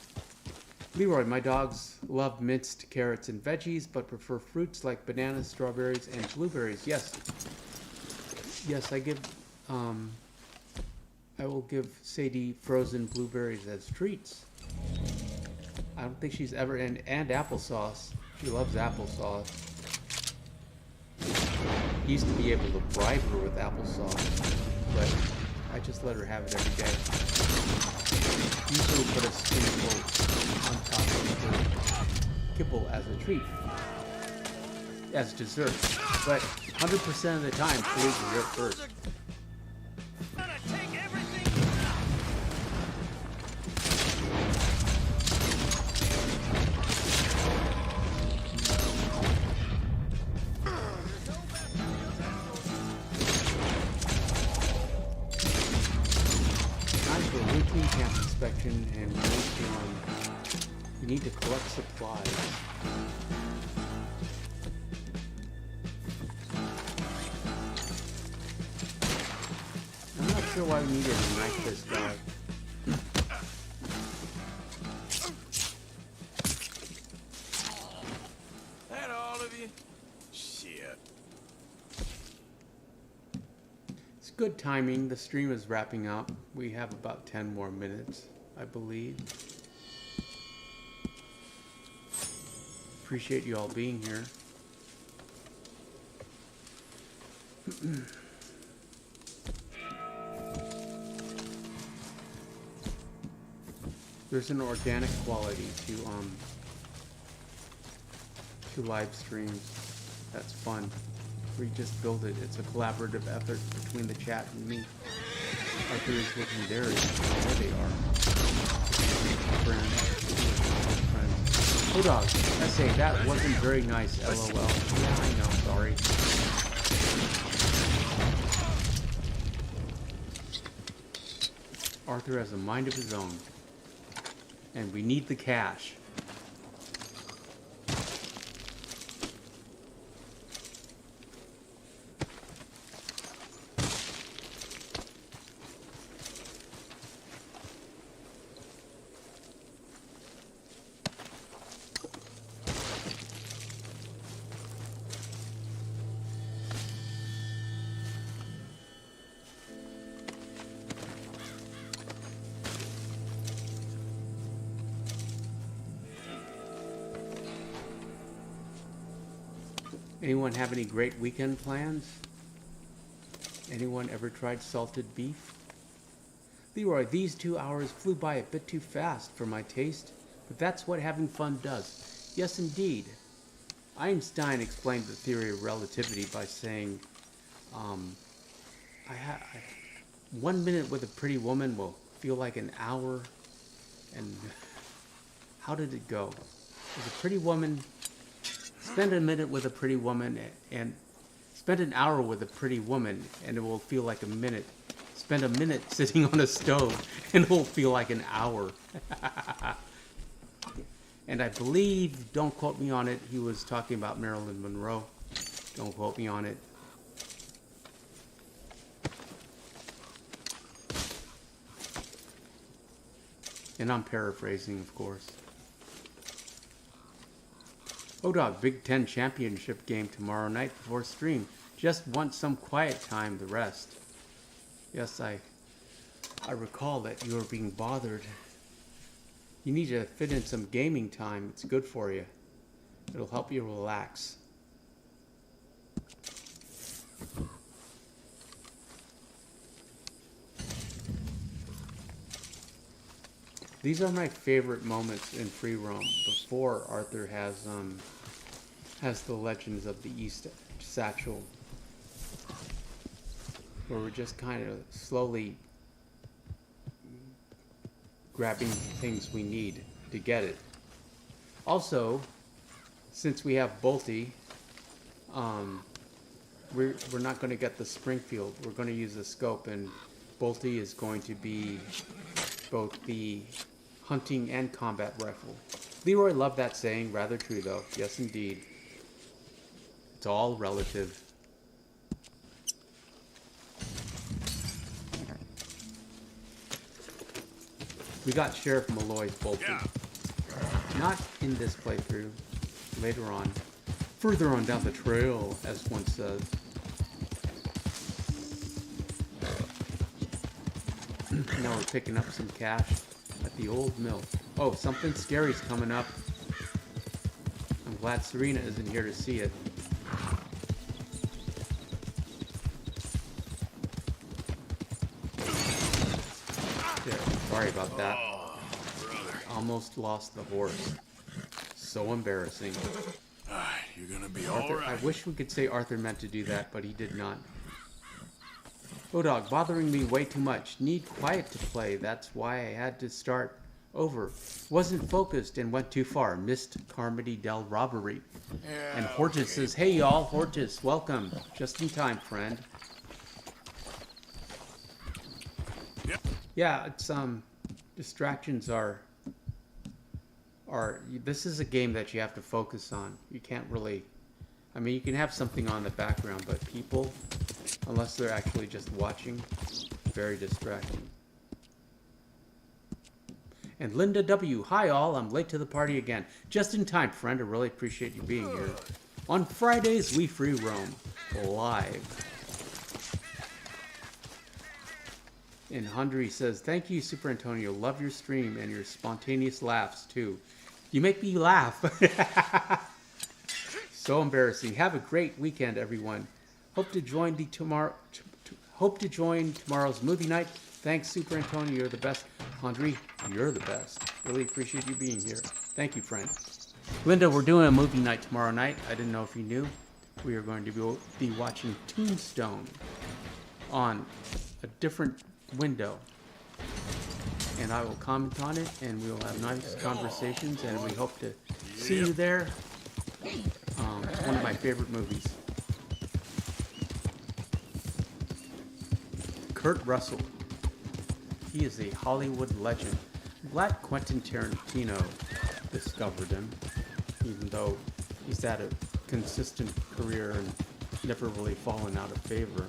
Leroy, my dogs love minced carrots and veggies, but prefer fruits like bananas, strawberries, and blueberries. Yes. Yes, I I will give Sadie frozen blueberries as treats. I don't think she's ever, and applesauce. She loves applesauce. He used to be able to bribe her with applesauce, but I just let her have it every day. Usually put a spoonful on top of her kibble as a treat, as dessert. But 100% of the time, food is real first. Camp inspection, and we need to collect supplies. I'm not sure why we needed to knife this guy. That all of you? Shit. It's good timing. The stream is wrapping up. We have about 10 more minutes, I believe. Appreciate you all being here. There's an organic quality to live streams. That's fun. We just build it. It's a collaborative effort between the chat and me. Arthur is looking there. There they are. Friends. Oh dog, I say that wasn't very nice, LOL. Yeah, I know, sorry. Arthur has a mind of his own. And we need the cash. Anyone have any great weekend plans? Anyone ever tried salted beef? Leroy, these 2 hours flew by a bit too fast for my taste, but that's what having fun does. Yes, indeed. Einstein explained the theory of relativity by saying, 1 minute with a pretty woman will feel like an hour. And how did it go? There's a pretty woman. Spend a minute with a pretty woman and spend an hour with a pretty woman and it will feel like a minute. Spend a minute sitting on a stove and it will feel like an hour. And I believe, don't quote me on it, he was talking about Marilyn Monroe. Don't quote me on it. And I'm paraphrasing, of course. Oh dog, Big Ten championship game tomorrow night before stream. Just want some quiet time, the rest. Yes, I recall that you were being bothered. You need to fit in some gaming time. It's good for you. It'll help you relax. These are my favorite moments in free roam before Arthur has the Legends of the East Satchel, where we're just kind of slowly grabbing things we need to get it. Also, since we have Bolty, we're not going to get the Springfield. We're going to use the scope, and Bolty is going to be both the hunting and combat rifle. Leroy loved that saying. Rather true, though. Yes, indeed. It's all relative. We got Sheriff Malloy's Bolton. Yeah. Not in this playthrough. Later on. Further on down the trail, as one says. Now we're picking up some cash at the old mill. Oh, something scary's coming up. I'm glad Serena isn't here to see it. Yeah, sorry about that. Almost lost the horse. So embarrassing. You're gonna be Arthur, alright. I wish we could say Arthur meant to do that, but he did not. Oh dog, bothering me way too much. Need quiet to play. That's why I had to start over. Wasn't focused and went too far. Missed Carmody Del Robbery. Yeah, And Hortus says, hey y'all, Hortus, welcome. Just in time, friend. Yep. Yeah, it's distractions are this is a game that you have to focus on. You can't really, I mean, you can have something on the background, but people, unless they're actually just watching, very distracting. And Linda W, hi all, I'm late to the party again. Just in time, friend, I really appreciate you being here. On Fridays, we free roam, live. And Hundry says, thank you, Super Antonio. Love your stream and your spontaneous laughs, too. You make me laugh. So embarrassing. Have a great weekend, everyone. Hope to join tomorrow's movie night. Thanks, Super Antonio. You're the best. Hundry, you're the best. Really appreciate you being here. Thank you, friend. Linda, we're doing a movie night tomorrow night. I didn't know if you knew. We are going to be watching Tombstone on a different window, and I will comment on it, and we will have nice conversations, and we hope to see you there. It's one of my favorite movies. Kurt Russell, he is a Hollywood legend. I'm glad Quentin Tarantino discovered him, even though he's had a consistent career and never really fallen out of favor.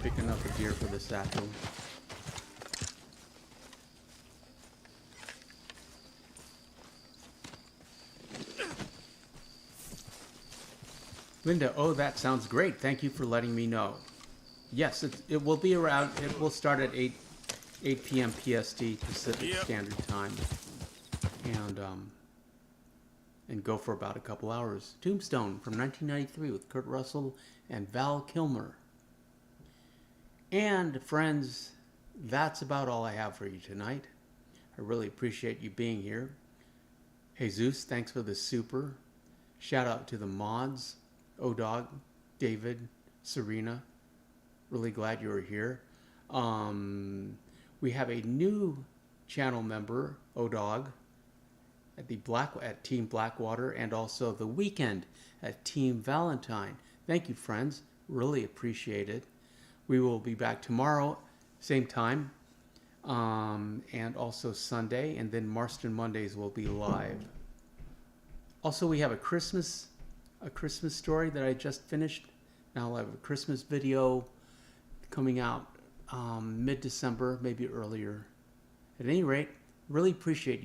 Picking up a deer for the satchel. Linda, oh, that sounds great. Thank you for letting me know. Yes, it will be around, it will start at 8 p.m. PST, Pacific Standard Time. And go for about a couple hours. Tombstone from 1993 with Kurt Russell and Val Kilmer. And friends, that's about all I have for you tonight. I really appreciate you being here. Jesus, thanks for the super. Shout out to the mods. O-Dog, David, Serena. Really glad you were here. We have a new channel member, O-Dog, at Team Blackwater, and also The Weekend at Team Valentine. Thank you, friends. Really appreciate it. We will be back tomorrow, same time, and also Sunday, and then Marston Mondays will be live. Also, we have a Christmas story that I just finished. Now I'll have a Christmas video coming out mid-December, maybe earlier. At any rate, really appreciate you